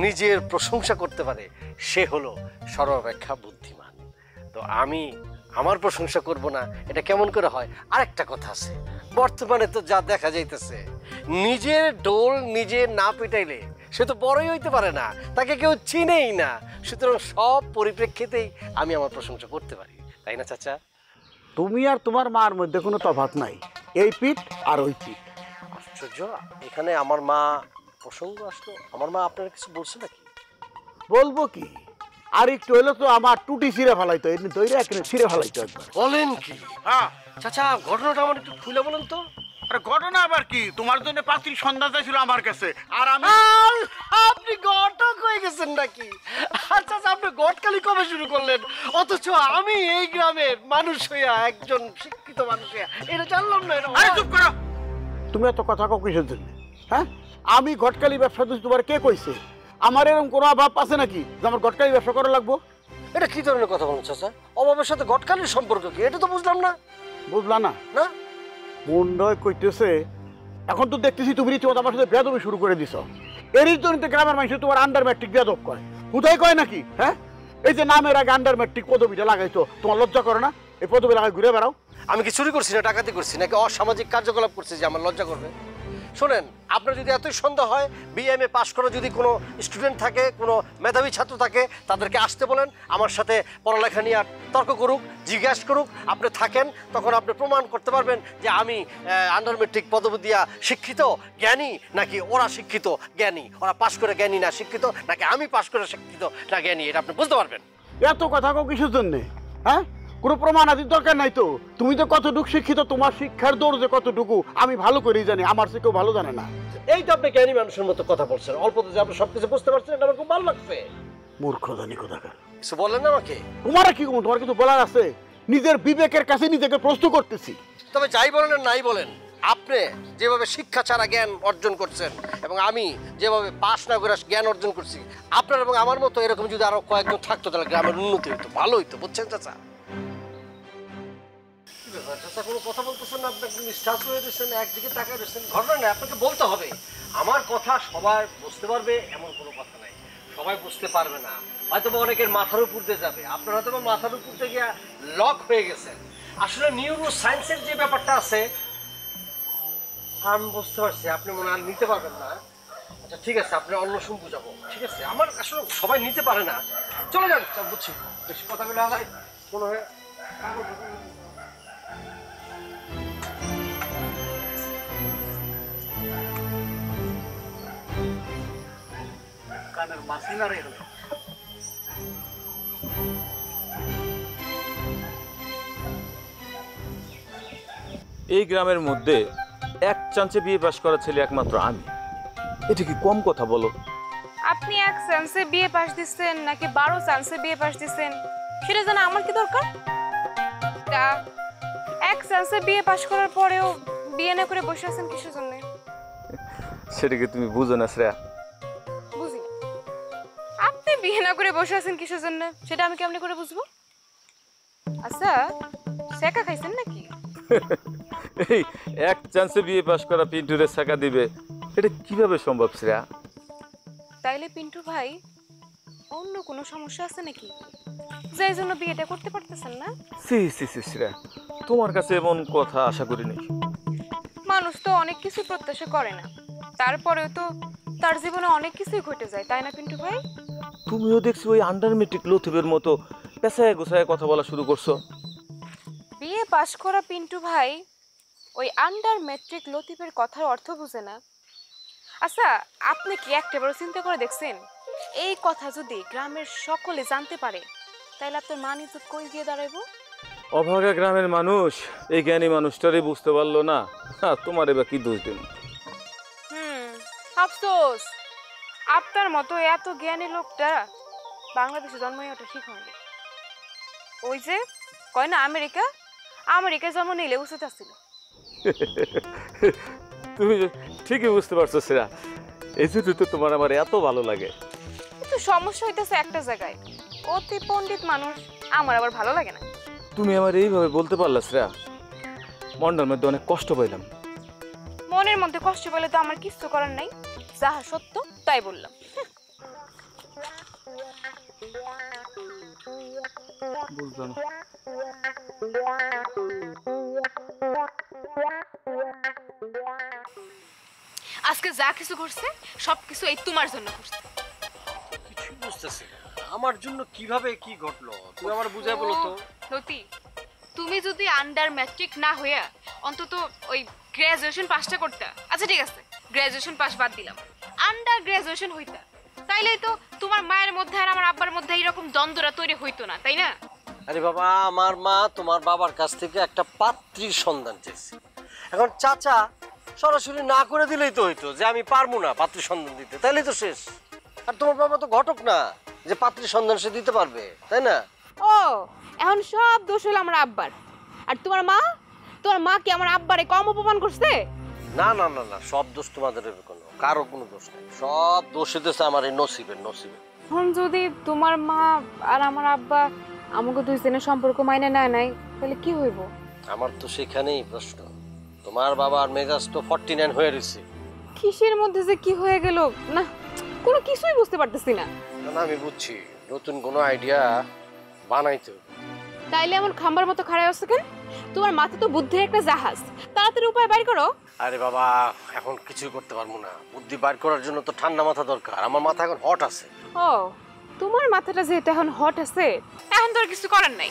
নিজের প্রশংসা করতে পারে সে হলো সর্বাপেক্ষা বুদ্ধিমান। তো আমি আমার প্রশংসা করব না, এটা কেমন করে হয়? আরেকটা কথা আছে, বর্তমানে তো যা দেখা যাইতেছে, নিজের ডোল নিজে না পিটাইলে সে তো বড়ই হইতে পারে না, তাকে কেউ চিনেই না। সুতরাং সব পরিপ্রেক্ষিতেই আমি আমার প্রশংসা করতে পারি, তাই না চাচা? তুমি আর তোমার মার মধ্যে কোনো তফাৎ নাই, এই পিঠ আর ওই পিঠ। আশ্চর্য, এখানে আমার মা প্রসঙ্গ আসলো, আমার মা আপনার কিছু বলছে নাকি? বলবো কি, আর একটু হইলে তো আমার টুটি ছিঁড়ে ফেলাইতো, এমনি দইরে এখানে ছিঁড়ে ফেলাইতো একবার। বলেন কি? হ্যাঁ চাচা, ঘটনাটা আমার একটু খুলে বলেন তো। আরে ঘটনা আবার কি, তোমার জন্য পাত্রী সন্ধ্যা ছিল আমার কাছে, আর আমি আপনি ঘটক হয়ে গেছেন নাকি? আচ্ছা, আপনি ঘটকালি কবে শুরু করলেন? অথচ আমি এই গ্রামের মানুষ হইয়া, একজন শিক্ষিত মানুষ হইয়া এটা জানলাম না। আরে চুপ করো, তুমি এত কথা কও কিসের জন্য? হ্যাঁ, আমি ঘটকালি ব্যবসা দিচ্ছি তোমার কে কইছে? আমার এরকম কোনো অভাব আছে নাকি যে আমার গটকারি ব্যবসা করা লাগবো? এটা কি ধরনের কথা বলুন চাচা? অভাবের সাথে গটকালির সম্পর্ক কি? এটা তো বুঝলাম না। বুঝলা না? না মন্ডয় কইতেছে এখন তো দেখতেছি তুমি রীতিমতো আমার সাথে বেয়াদবি শুরু করে দিছ। এরই জন্য গ্রামের মানুষ তোমার আন্ডার ম্যাট্রিক বেয়াদব কয়। কোথায় কয় নাকি? হ্যাঁ, এই যে নামের আগে আন্ডার ম্যাট্রিক পদবিটা লাগাইছো, তোমার লজ্জা করে না? এই পদবি লাগাই ঘুরে বেড়াও। আমি কি চুরি করছি না ডাকাতি করছি নাকি অসামাজিক কার্যকলাপ করছি যে আমার লজ্জা করবে? শোনেন, আপনার যদি এতই সন্দেহ হয়, বিএমএ পাশ করা যদি কোনো স্টুডেন্ট থাকে, কোনো মেধাবী ছাত্র থাকে, তাদেরকে আসতে বলেন, আমার সাথে পড়ালেখা নিয়ে আর তর্ক করুক, জিজ্ঞাসা করুক। আপনি থাকেন, তখন আপনি প্রমাণ করতে পারবেন যে আমি আন্ডার মেট্রিক পদবি দিয়া শিক্ষিত জ্ঞানী নাকি ওরা শিক্ষিত জ্ঞানী, ওরা পাশ করে জ্ঞানী না শিক্ষিত, নাকি আমি পাশ করে শিক্ষিত না জ্ঞানী, এটা আপনি বুঝতে পারবেন। এত কথা কও কিসের জন্যে? হ্যাঁ, কোনো প্রমাণ আদির দরকার নাই তো। তুমি তো কতটুকু শিক্ষিত, তোমার শিক্ষার দৌড় যে কতটুকু আমি ভালো করেই জানি, আমার সে কেউ ভালো জানে না। এই তো আপনি জ্ঞানী মানুষের মতো কথা বলছেন, অল্পতে যে আপনি সবকিছু বুঝতে পারছেন, এটা আমার খুব ভালো লাগছে। মূর্খ জানি কোথাকার। কিছু বলেন না আমাকে? তোমার কি কম, তোমার কিছু বলার আছে? নিজের বিবেকের কাছে নিজেকে প্রশ্ন করতেছি। তবে যাই বলেন আর নাই বলেন, আপনি যেভাবে শিক্ষা ছাড়া জ্ঞান অর্জন করছেন এবং আমি যেভাবে পাশ না করে জ্ঞান অর্জন করছি, আপনার এবং আমার মতো এরকম যদি আরো কয়েকজন থাকতো তাহলে গ্রামের উন্নতি হইতো, ভালো হইতো। বুঝছেন চাচা? চাচা কোনো কথা বলতেছেন না, আপনি একদম স্টাফ হয়ে দিচ্ছেন, একদিকে তাকায় দিচ্ছেন। ঘটনা নেই, আপনাকে বলতে হবে। আমার কথা সবাই বুঝতে পারবে এমন কোনো কথা নাই, সবাই বুঝতে পারবে না। হয়তো অনেকের মাথার উপর দিয়ে যাবে, আপনার হয়তো মাথার উপর দিয়ে গিয়ে লক হয়ে গেছেন। আসলে নিউরো সায়েন্সের যে ব্যাপারটা আছে আমি বুঝতে পারছি, আপনি মনে হয় নিতে পারবেন না। আচ্ছা ঠিক আছে, আপনি অন্য সময় বুঝাবো। ঠিক আছে, আমার আসলে সবাই নিতে পারে না। চলে যান, বুঝছি। বেশি কথা বলে হয় মনে হয়। কানের মাসি না রে। এই গ্রামের মধ্যে এক চান্সে বিয়ে পাশ করা ছেলে একমাত্র আমি। এটা কি কম কথা বলো? আপনি এক চান্সে বিয়ে পাস দিচ্ছেন নাকি 12 চান্সে বিয়ে পাস দিচ্ছেন সেটা জানা আমার কি দরকার? তা এক চান্সে বিয়ে পাস করার পরেও বিয়ে না করে বসে আছেন কিসের জন্য? সেটা কি তুমি বুঝো না শ্রেয়া? বুঝি না। আপনি বিয়ে না করে বসে আছেন কিসের জন্য সেটা আমি কেমনে করে বুঝবো? আচ্ছা, শেখা খাইছেন নাকি? এই এক চান্সে বিয়ে পাশ করা পিন্টুরে শেখা দিবে, এটা কিভাবে সম্ভব শ্রেয়া? তাইলে পিন্টু ভাই অন্য কোনো সমস্যা আছে নাকি, যাই জন্য বিয়েটা করতে পারতেছেন না? সি সি সি শ্রেয়া, তোমার কাছে এমন কথা আশা করিনি। মানুষ তো অনেক কিছু প্রত্যাশা করে না, তারপরেও তো তার জীবনে অনেক কিছুই ঘটে যায়, তাই না পিন্টু ভাই? তুমিও দেখছি ওই আন্ডার মেট্রিক লথিবের মতো পেছায় গোছায় কথা বলা শুরু করছো। বিয়ে পাশ করা পিন্টু ভাই ওই আন্ডার ম্যাট্রিক লতিফের কথার অর্থ বুঝে না। আচ্ছা, আপনি কি একটাবারও চিন্তা করে দেখছেন এই কথা যদি গ্রামের সকলে জানতে পারে তাহলে আপনার মান ইজ্জত কই গিয়ে দাঁড়াইবো? অভাগা গ্রামের মানুষ এই জ্ঞানী মানুষটারই বুঝতে পারলো না, তোমার এবার কি দোষ দিন? আফসোস, আপনার মতো এত জ্ঞানী লোকটা বাংলাদেশে জন্মই ওটা ঠিক হয়নি। ওই যে কয় না আমেরিকায় জন্ম নিলে উচিত আসছিল। তুমি ঠিকই বুঝতে পারছো শ্রেয়া, এই জন্য তো তোমার আমার এত ভালো লাগে। কিন্তু সমস্যা হইতেছে একটা জায়গায়, অতি পণ্ডিত মানুষ আমার আবার ভালো লাগে না। তুমি আমার এইভাবে বলতে পারলা শ্রেয়া, মনটার মধ্যে অনেক কষ্ট পাইলাম। মনের মধ্যে কষ্ট পেলে তো আমার কিছু করার নাই, যাহা সত্য তাই বললাম। বুঝলাম। আজকে যা কিছু করছে সবকিছু এই তোমার জন্য করছে। কিছু বুঝতেছি না, আমার জন্য কিভাবে কি ঘটলো তুমি আমার বুঝাই বলো তো। লতি, তুমি যদি আন্ডার ম্যাট্রিক না হইয়া অন্তত ওই গ্রাজুয়েশন পাসটা করতে, আচ্ছা ঠিক আছে গ্রাজুয়েশন পাস বাদ দিলাম, আন্ডার গ্রাজুয়েশন হইতা, তাইলেই তো তোমার মায়ের মধ্যে আর আমার আব্বার মধ্যে এইরকম দ্বন্দ্বটা তৈরি হইতো না, তাই না? আরে বাবা, আমার মা তোমার বাবার কাছ থেকে একটা পাত্রীর সন্ধান চেয়েছে। এখন চাচা সরাসরি না করে দিলেই তো হইতো যে আমি পারবো না পাত্রীর সন্ধান দিতে, তাইলেই তো শেষ। আর তোমার বাবা তো ঘটক না যে পাত্রীর সন্ধান সে দিতে পারবে, তাই না? ও, এখন সব দোষ হলো আমার আব্বার। আর তোমার মা কি আমার আব্বারে কম অপমান করছে? না না না না, সব দোষ তোমাদের কোনো, কারো কোনো দোষ নেই, সব দোষ হইতেছে আমার এই নসিবের। এখন যদি তোমার মা আর আমার আব্বা আমাকে দুইজনের সম্পর্ক মাইনে নেয় নাই, তাহলে কি হইব? আমার তো সেখানেই প্রশ্ন। তোমার বাবার মেজাজ তো 49 হয়ে রয়েছে। কিসের মধ্যে যে কি হয়ে গেল না, কোনো কিছুই বুঝতে পারতেছি না। না আমি বুঝছি, নতুন কোনো আইডিয়া বানাইতে হবে। তাইলে এমন খাম্বার মতো খাড়ায় আছে কেন? তোমার মাথা তো বুদ্ধির একটা জাহাজ, তাড়াতাড়ি উপায় বাইর করো। আরে বাবা, এখন কিছু করতে পারবো না, বুদ্ধি বার করার জন্য তো ঠান্ডা মাথা দরকার। আমার মাথা এখন হট আছে। ও, তোমার মাথাটা যেহেতু এখন হট আছে, এখন তো আর কিছু করার নাই।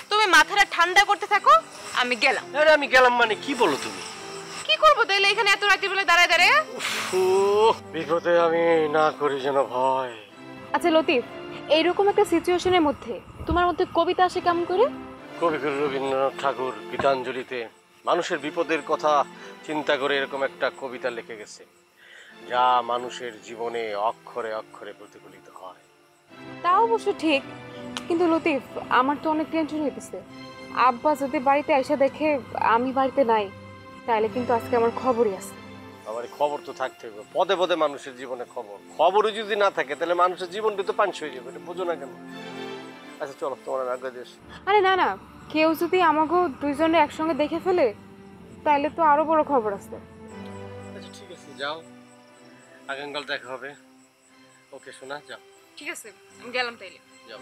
তুমি মাথাটা ঠান্ডা করতে থাকো, আমি গেলাম। আরে আমি গেলাম মানে কি বলো তুমি? কি করবো তাইলে এখানে এত রাতের বেলা দাঁড়ায় দাঁড়ায়? বিপদে আমি না করি যেন ভয়। আচ্ছা লতিফ, এইরকম একটা সিচুয়েশনের মধ্যে তোমার মধ্যে কবিতা আসে কেমন করে? কবিগুরু রবীন্দ্রনাথ ঠাকুর গীতাঞ্জলিতে মানুষের বিপদের কথা চিন্তা করে এরকম একটা কবিতা লিখে গেছে, যা মানুষের জীবনে অক্ষরে অক্ষরে প্রতিফলিত হয়। তা অবশ্য ঠিক, কিন্তু লতিফ আমার তো অনেক টেনশন হইতেছে। আব্বা যদি বাড়িতে এসে দেখে আমি বাড়িতে নাই, তাহলে কিন্তু আজকে আমার খবরই আছে। আমার খবর তো থাকতে হবে, পদে পদে মানুষের জীবনে খবরই যদি না থাকে তাহলে মানুষের জীবনটা তো পাঞ্চ হয়ে যাবে। এটা বোঝো না কেন? আচ্ছা চলো, তোমার আগে দেশ। আরে না না, কেউ যদি আমাকে দুইজনে একসঙ্গে দেখে ফেলে তাহলে তো আরো বড় খবর আছে। আচ্ছা ঠিক আছে, যাও, আগামীকাল দেখা হবে। ওকে শোনা, যাও। ঠিক আছে, আমি গেলাম তাইলে। যাও।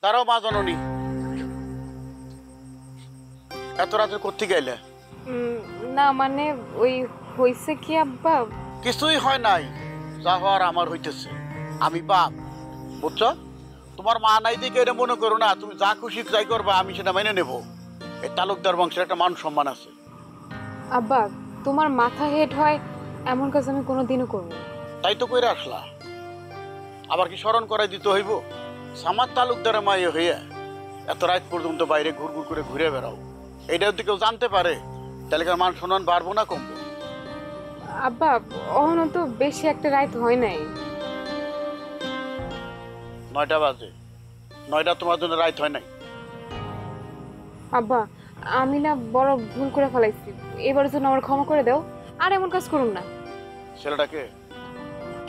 দাঁড়াও মা জননী, এত রাতে কোথায় গেলে? না মানে ওই হইছে কি আব্বা, কিছুই হয় নাই, যা হওয়ার আমার হইতেছে। আমি বাপ, বুঝছো? তোমার মা নাই দিকে এটা মনে করো না, তুমি যা খুশি যাই করবা আমি সেটা মেনে নেব। এই তালুকদার বংশের একটা মান সম্মান আছে। আব্বা তোমার মাথা হেড হয় এমন কাজ আমি কোনোদিনও করব না। তাই তো কইরা আসলা, আবার কি স্মরণ করাই দিতে হইব? সামার তালুকদারের মাইয়ে হইয়া এত রাত পর্যন্ত বাইরে ঘুরঘুর করে ঘুরে বেড়াও, এইটা যদি কেউ জানতে পারে তাহলে কার মান সম্মান বাড়বো না কমবো? আব্বা অহনো তো বেশি একটা রাত হয় নাই। 9টা বাজে, 9টা তোমার জন্য রাত হয় নাই? আব্বা আমি না বড় ভুল করে ফেলাইছি, এবারের জন্য আমার ক্ষমা করে দাও, আর এমন কাজ করুন না। ছেলেটাকে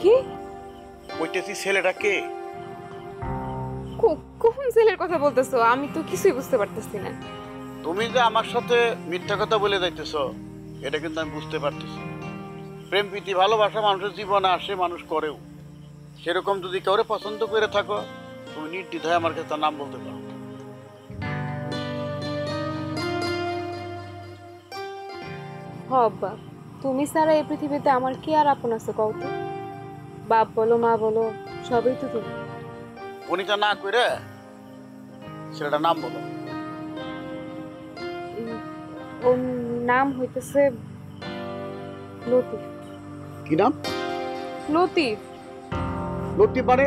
কি কইতেছি? ছেলেটাকে কোন ছেলের কথা বলতেছো? আমি তো কিছুই বুঝতে পারতেছি না। তুমি যে আমার সাথে মিথ্যা কথা বলে যাইতেছ এটা কিন্তু আমি বুঝতে পারতেছি। প্রেম প্রীতি ভালোবাসা মানুষের জীবনে আসে, মানুষ করেও। সেরকম যদি কাউরে পছন্দ করে থাকো তুমি নির্দ্বিধায় আমার কাছে তার নাম বলতে পারো। হ আব্বা, তুমি ছাড়া এই পৃথিবীতে আমার কি আর আপন আছে কও তো? বাপ বলো মা বলো সবই তো তুমি। উনিটা না করে ছেলেটার নাম বলো। ওর নাম হইতেছে লতিফ। কি নাম? লতিফ। লতিফ মানে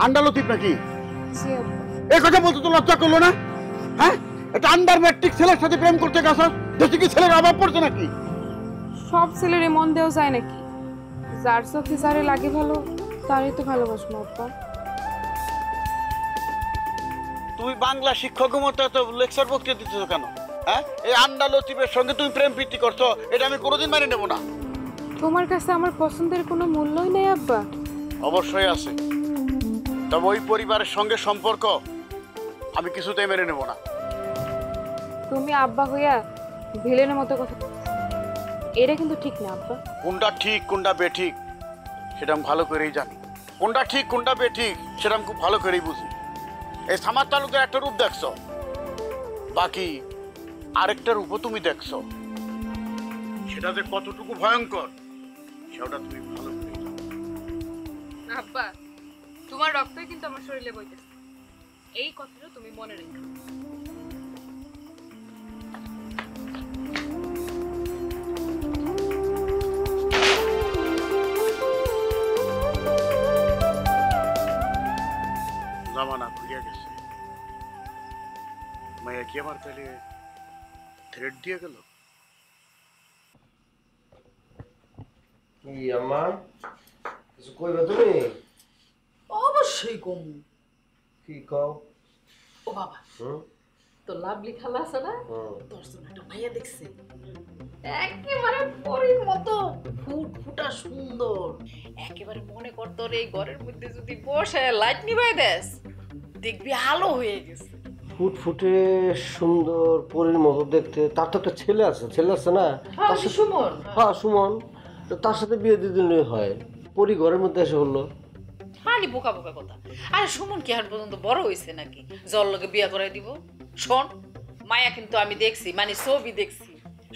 আন্ডা লতিফ নাকি? জি আব্বা। এই কথা বলতে তো লজ্জা করলো না? হ্যাঁ, এটা আন্ডার ম্যাট্রিক ছেলের সাথে প্রেম করতে গেছো, দেশে কি ছেলের অভাব পড়ছে নাকি? সব ছেলের মন দেওয়া যায় নাকি? যার চোখে যারে লাগে ভালো তারই তো ভালোবাসবো আব্বা। তুমি বাংলা শিক্ষকের মতো এত লেকচার বক্তৃতা দিচ্ছ কেন? হ্যাঁ, এই আন্ডা লতিফের সঙ্গে তুমি প্রেম প্রীতি করছো, এটা আমি কোনোদিন মেনে নেব না। তোমার কাছে আমার পছন্দের কোনো মূল্যই নেই আব্বা? অবশ্যই আছে, তবে ওই পরিবারের সঙ্গে সম্পর্ক আমি কিছুতেই মেনে নেব না। তুমি আব্বা হইয়া ভিলেনের মতো কথা, এটা কিন্তু ঠিক না আব্বা। কোনটা ঠিক কোনটা বেঠিক সেটা আমি ভালো করেই জানি। কোনটা ঠিক কোনটা বেঠিক সেটা আমি খুব ভালো করেই বুঝি। এই সামার তালুকের একটা রূপ দেখছো, বাকি আরেকটা রূপও তুমি দেখছো, সেটা যে কতটুকু ভয়ঙ্কর সেটা তুমি ভালো করেই জানো। আব্বা তোমার রক্তই কিন্তু আমার শরীরে বইতেছে, এই কথাটা তুমি মনে রেখো। জামানা ঘুরিয়া গেছে, মাইয়া কি আমার তাহলে থ্রেড দিয়ে গেল? কি আম্মা কিছু কইবে তুমি? অবশ্যই কম। কি কও? ও বাবা, তো লাভলি খালা আছে না, তোর জন্য একটা মাইয়া দেখছে, একেবারে পরীর মতো ফুটফুটা সুন্দর। একেবারে মনে কর তোর এই ঘরের মধ্যে যদি বসে লাইট নিভাই দেস, দেখবি আলো হয়ে গেছে। ফুটফুটে সুন্দর পরীর মতো দেখতে। তার তো একটা ছেলে আছে না? হ্যাঁ, সুমন। হ্যাঁ, সুমন। তো তার সাথে বিয়ে দিয়ে দিলেই হয়। পরী ঘরের মধ্যে এসে বললো। খালি বোকা বোকা কথা। আরে সুমন কি আর পর্যন্ত বড় হয়েছে নাকি জল লোকে বিয়ে করাই দিব? শোন, মায়া কিন্তু আমি দেখছি, মানে ছবি দেখছি,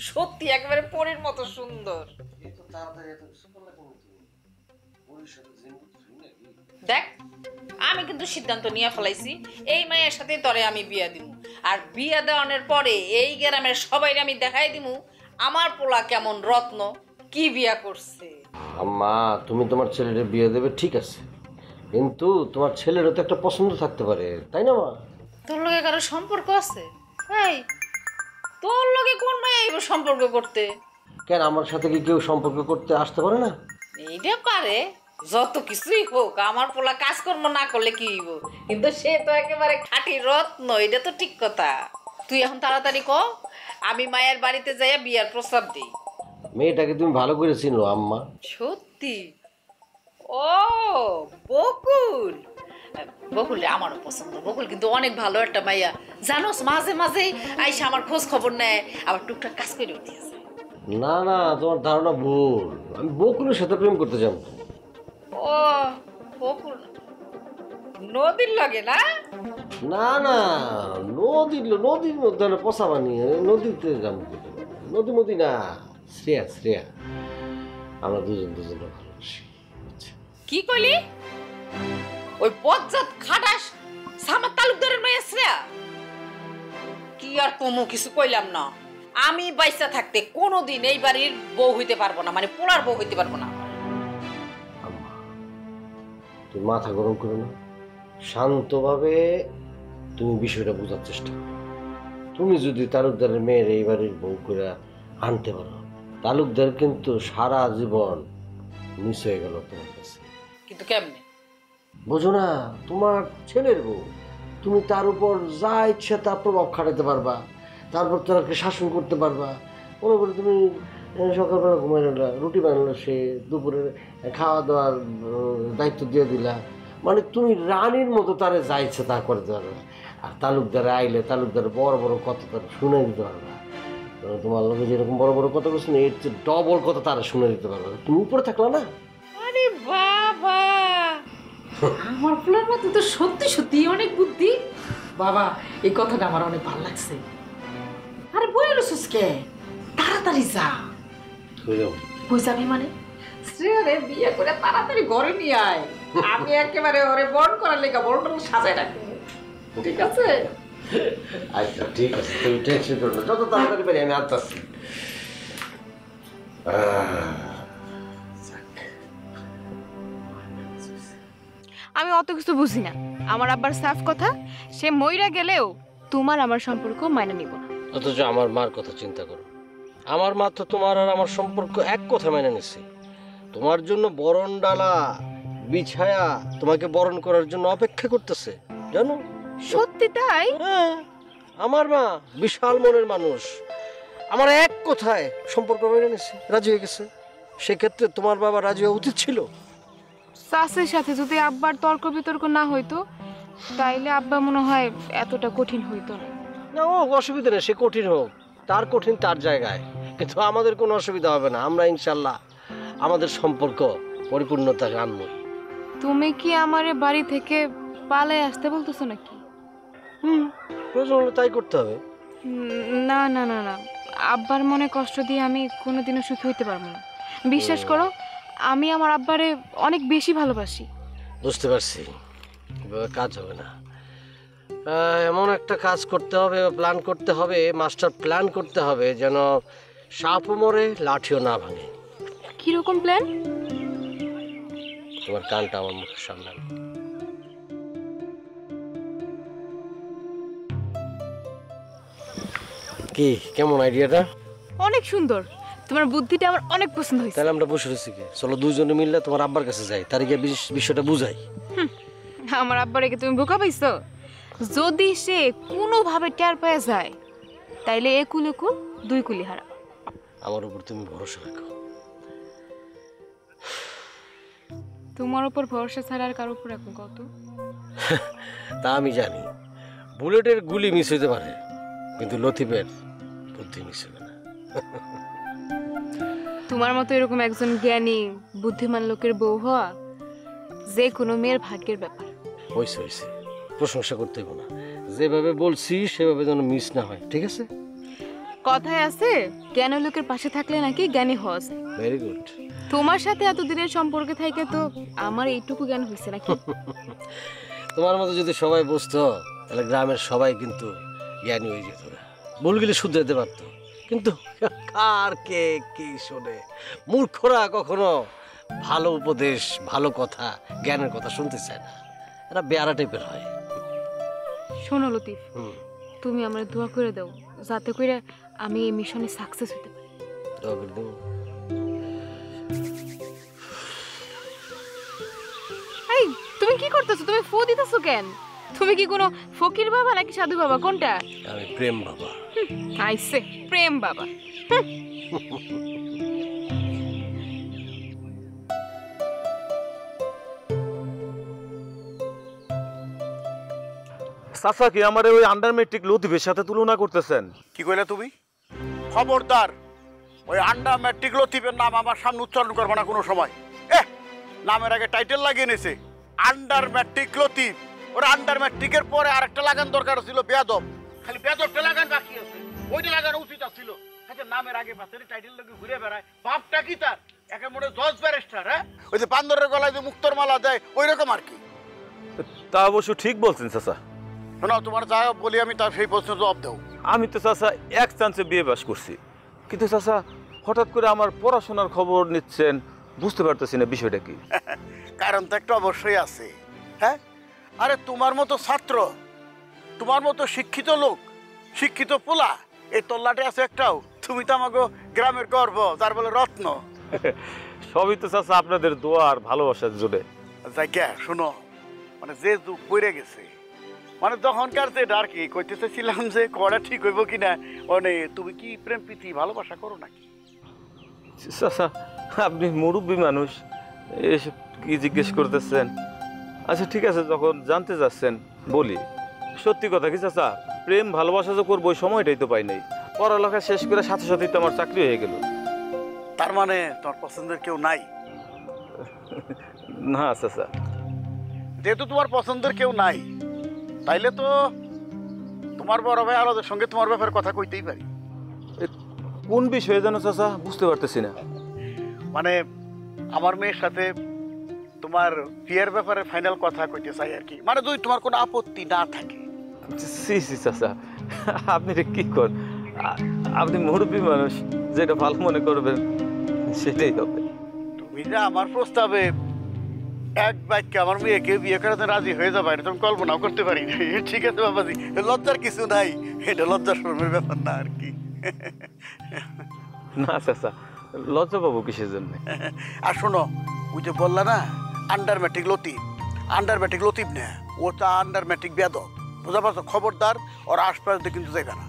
সত্যি একেবারে পরীর মতো সুন্দর। দেখ, আমি কিন্তু সিদ্ধান্ত নিয়ে ফেলাইছি, এই মায়ের সাথে তরে আমি বিয়া দিব। আর বিয়া দেওয়ানোর পরে এই গ্রামের সবাই আমি দেখাই দিব আমার পোলা কেমন রত্ন, কি বিয়া করছে। আম্মা, তুমি তোমার ছেলের বিয়ে দেবে ঠিক আছে, কিন্তু তোমার ছেলেরও তো একটা পছন্দ থাকতে পারে, তাই না মা? তোর লগে কারো সম্পর্ক আছে? এই, তোর লগে কোন মায়া এইবার সম্পর্ক করতে? কেন, আমার সাথে কি কেউ সম্পর্ক করতে আসতে পারে না? এইটা পারে, যত কিছুই হোক, আমার পোলা কাজকর্ম না করলে কি হইব, কিন্তু সে তো একেবারে খাঁটি রত্ন, এটা তো ঠিক কথা। তুই এখন তাড়াতাড়ি ক, আমি মায়ের বাড়িতে যাইয়া বিয়ার প্রস্তাব দিই। মেয়েটাকে তুমি ভালো করে চিনো আম্মা? সত্যি? ও বকুল, বকুল আমারও পছন্দ। বকুল কিন্তু অনেক ভালো একটা মাইয়া, জানোস, মাঝে মাঝে আইসা আমার খোঁজ খবর নেয়, আবার টুকটাক কাজ করে উঠিয়েছে। না না, তোমার ধারণা ভুল। আমি বকুলের সাথে প্রেম করতে যাব। ও বকুল নদীর লাগে না? না না, নদীর মধ্যে পচা বানিয়ে নদীতে যাবো। নদী না, শ্রেয়া। আমরা দুজনে ভালোবাসি। কি কইলি? ওই বজ্জাত খাটাস সামার তালুকদারের মেয়ে শ্রেয়া? কি আর কমু, কিছু কইলাম না। আমি বাইসা থাকতে কোনোদিন এই বাড়ির বউ হইতে পারবো না, মানে পোলার বউ হইতে পারবো না। আম্মা, তুমি মাথা গরম করো না, শান্তভাবে তুমি বিষয়টা বোঝার চেষ্টা করো। তুমি যদি তালুকদারের মেয়ের এই বাড়ির বউ করে আনতে পারো, তালুকদার কিন্তু সারা জীবন মিস হয়ে গেল তোমার কাছে। কিন্তু কেমনে? বোঝো না, তোমার ছেলের বউ, তুমি তার উপর যা ইচ্ছা তা প্রভাব খাটাতে পারবা, তারপর তাকে শাসন করতে পারবা। মনে করো তুমি সকালবেলা ঘুমাই নিলা, রুটি বানালো, সে দুপুরে খাওয়া দাওয়ার দায়িত্ব দিয়ে দিলা, মানে তুমি রানীর মতো তারে যা ইচ্ছা তা করতে পারবা। আর তালুকদারে আইলে তালুকদারে বড় বড় কথা তার শুনে দিতে পারবা। তোমার লোকে যেরকম বড় বড় কথা বলছো না, এর চেয়ে ডবল কথা তারা শুনে দিতে পারবা। তুমি উপরে থাকলা না? আরে বাবা, আমার পোলার মতো তো সত্যি সত্যি অনেক বুদ্ধি। বাবা, এই কথাটা আমার অনেক ভালো লাগছে। আরে বই রসুস কে, তাড়াতাড়ি যা। কই যাবি মানে? শ্রেয়ারে বিয়ে করে তাড়াতাড়ি ঘরে নিয়ে আয়, আমি একেবারে ওরে বরণ করার লেগা বরণ সাজায় রাখবো, ঠিক আছে? আচ্ছা ঠিক আছে, তুমি টেনশন করো না, যত তাড়াতাড়ি পারি আমি আসতেছি। আমি অত কিছু বুঝি না। আমার আব্বার সাফ কথা, সে মইরা গেলেও তোমার আমার সম্পর্ক মাইনে নিব না। অথচ আমার মার কথা চিন্তা করো, আমার মা তো তোমার আর আমার সম্পর্ক এক কথা মেনে নিছে। তোমার জন্য বরণ ডালা বিছায়া তোমাকে বরণ করার জন্য অপেক্ষা করতেছে, জানো? সত্যি তাই? হ্যাঁ, আমার মা বিশাল মনের মানুষ, আমার এক কথায় সম্পর্ক মেনে নিছে, রাজি হয়ে গেছে। সেক্ষেত্রে তোমার বাবা রাজি হওয়া উচিত ছিল। সাসের সাথে যদি আব্বার তর্ক বিতর্ক না হইতো, তাইলে আব্বা মনে হয় এতটা কঠিন হইতো না। না, ও অসুবিধা নেই, সে কঠিন হোক, তার কঠিন তার জায়গায়, কিন্তু আমাদের কোনো অসুবিধা হবে না। আমরা ইনশাল্লাহ আমাদের সম্পর্ক পরিপূর্ণতা আনবো। তুমি কি আমারে বাড়ি থেকে পালায় আসতে বলতেছো নাকি? প্রয়োজন হলে তাই করতে হবে। না না না না, আব্বার মনে কষ্ট দিয়ে আমি কোনোদিনও সুখী হইতে পারবো না। বিশ্বাস করো, আমি আমার আব্বারে অনেক বেশি ভালোবাসি। বুঝতে পারছি, এভাবে কাজ হবে না। এমন একটা কাজ করতে হবে, প্ল্যান করতে হবে, মাস্টার প্ল্যান করতে হবে, যেন সাপও মরে লাঠিও না ভাঙে। কিরকম প্ল্যান? তোমার কানটা আমার মুখের সামনে আনো। কি কেমন আইডিয়াটা? অনেক সুন্দর, তোমার বুদ্ধিটা আমার অনেক পছন্দ হয়েছে। তাহলে আমরা বসে রয়েছি কে? চলো দুজনে মিললে তোমার আব্বার কাছে যাই, তার গিয়ে বিষয়টা বুঝাই। আমার আব্বার একে তুমি বোকা পাইছো? যদি সে কোনোভাবে টের পেয়ে যায় তাইলে এ কুলে কুল দুই কুলি হারা। আমার উপর তুমি ভরসা রাখো। তোমার উপর ভরসা ছাড়া আর কারোর উপর এখন কত? তা আমি জানি বুলেটের গুলি মিস হইতে পারে, কিন্তু লতিফের বুদ্ধি মিস হবে না। তোমার মতো এরকম একজন জ্ঞানী বুদ্ধিমান লোকের বউ হওয়া যে কোনো মেয়ের ভাগ্যের ব্যাপার। হয়েছে হয়েছে, প্রশংসা করতে হইব না, যেভাবে বলছি সেভাবে যেন মিস না হয়, ঠিক আছে? কথায় আছে জ্ঞানী লোকের পাশে থাকলে নাকি জ্ঞানী হওয়া যায়। Very good. তোমার সাথে এতদিনের সম্পর্কে থাকে তো আমার এইটুকু জ্ঞান হয়েছে নাকি? তোমার মতো যদি সবাই বুঝতো তাহলে গ্রামের সবাই কিন্তু জ্ঞানী হয়ে যেত, ভুলগুলি শুধরাতে পারতো। কিন্তু কার কে কি শোনে? মূর্খরা কখনো ভালো উপদেশ, ভালো কথা, জ্ঞানের কথা শুনতে চায় না, এরা বেয়ারা টাইপের হয়। শোনো লতিফ, তুমি আমার দোয়া করে দাও যাতে করে আমি এই মিশনে সাকসেস হতে পারি। দোয়া করে দেবো। এই তুমি কি করতেছো? তুমি ফু দিতেছো কেন? তুমি কি কোনো ফকির বাবা নাকি সাধু বাবা, কোনটা? আমি প্রেম বাবা। আইসে প্রেম বাবা। চাচা কি আমার ওই আন্ডার মেট্রিক লতিফের সাথে তুলনা করতেছেন? কি কইলে তুমি? খবরদার ওই আন্ডার ম্যাট্রিক লতিফের নাম আমার সামনে উচ্চারণ করবে না কোনো সময়। নামের আগে টাইটেল লাগিয়ে নিয়েছে আন্ডার ম্যাট্রিক লতিফ। ওরা আন্ডার ম্যাট্রিকের পরে আরেকটা লাগান দরকার ছিল বেয়াদব। খালি বেয়াদবটা লাগান বাকি আছে, ওইটা লাগানো উচিত ছিল। নামের আগে পাশের টাইটেল লোকে ঘুরে বেড়ায়, বাপটা কি তার একে মনে জজ ব্যারিস্টার? হ্যাঁ, ওই যে বান্দরের গলায় যে মুক্তর মালা দেয় ওই রকম আর কি। তা অবশ্য ঠিক বলছেন চাচা। শোনাও, তোমার যা বলি আমি তার সেই প্রশ্নের জবাব দেও। আমি তো চাচা এক চান্সে বিয়ে পাস করছি, কিন্তু চাচা হঠাৎ করে আমার পড়াশোনার খবর নিচ্ছেন, বুঝতে পারতেছি না বিষয়টা কি। কারণ তো একটা অবশ্যই আছে। হ্যাঁ, আরে তোমার মতো ছাত্র, তোমার মতো শিক্ষিত লোক, শিক্ষিত পোলা এই তল্লাটে আছে একটাও। তুমি তো আমাকে গ্রামের গর্ব, যার বলে রত্ন। সবই তো চাচা আপনাদের দোয়া আর ভালোবাসার জোরে। যাই কে শোনো, মানে যে যুগ পড়ে গেছে, মানে তখনকার যে আর কি কইতেছিলাম যে করা ঠিক হইব কিনা, মানে তুমি কি প্রেম প্রীতি ভালোবাসা করো নাকি? চাচা আপনি মুরব্বী মানুষ, এসব কি জিজ্ঞেস করতেছেন? আচ্ছা ঠিক আছে, যখন জানতে যাচ্ছেন বলি। সত্যি কথা কি চাচা, প্রেম ভালোবাসা যে করবো ওই সময়টাই তো পাই নাই। পড়ালেখা শেষ করে সাথে সাথেই তো আমার চাকরি হয়ে গেল। তার মানে তোমার পছন্দের কেউ নাই? না চাচা। যেহেতু তোমার পছন্দের কেউ নাই, তাইলে তো তোমার বড় ভাই আলাদের সঙ্গে তোমার ব্যাপারে কথা কইতেই পারি। কোন বিষয়ে জানো চাচা, বুঝতে পারতেছি না। মানে আমার মেয়ের সাথে তোমার বিয়ের ব্যাপারে ফাইনাল কথা কইতে চাই আর কি, মানে যদি তোমার কোনো আপত্তি না থাকে। সি সি চাচা, আপনি কি কর, আপনি মুরব্বী মানুষ, যেটা ভালো মনে করবেন সেটাই হবে। তুমি যে আমার প্রস্তাবে এক বাক্যে আমার মেয়েকে বিয়ে করাতে রাজি হয়ে যাবে, এটা তুমি কল্পনাও করতে পারি না। ঠিক আছে বাবাজি, লজ্জার কিছু নাই, এটা লজ্জার শরমের ব্যাপার না আর কি। না চাচা, লজ্জা পাবো কিসের জন্য? আর শোনো, ওই যে বললা না under matric Latif, under matric Latif না, ওটা আন্ডার ম্যাট্রিক বেয়াদব, বুঝা পারছো? খবরদার ওর আশপাশ দিয়ে কিন্তু যাইবে না।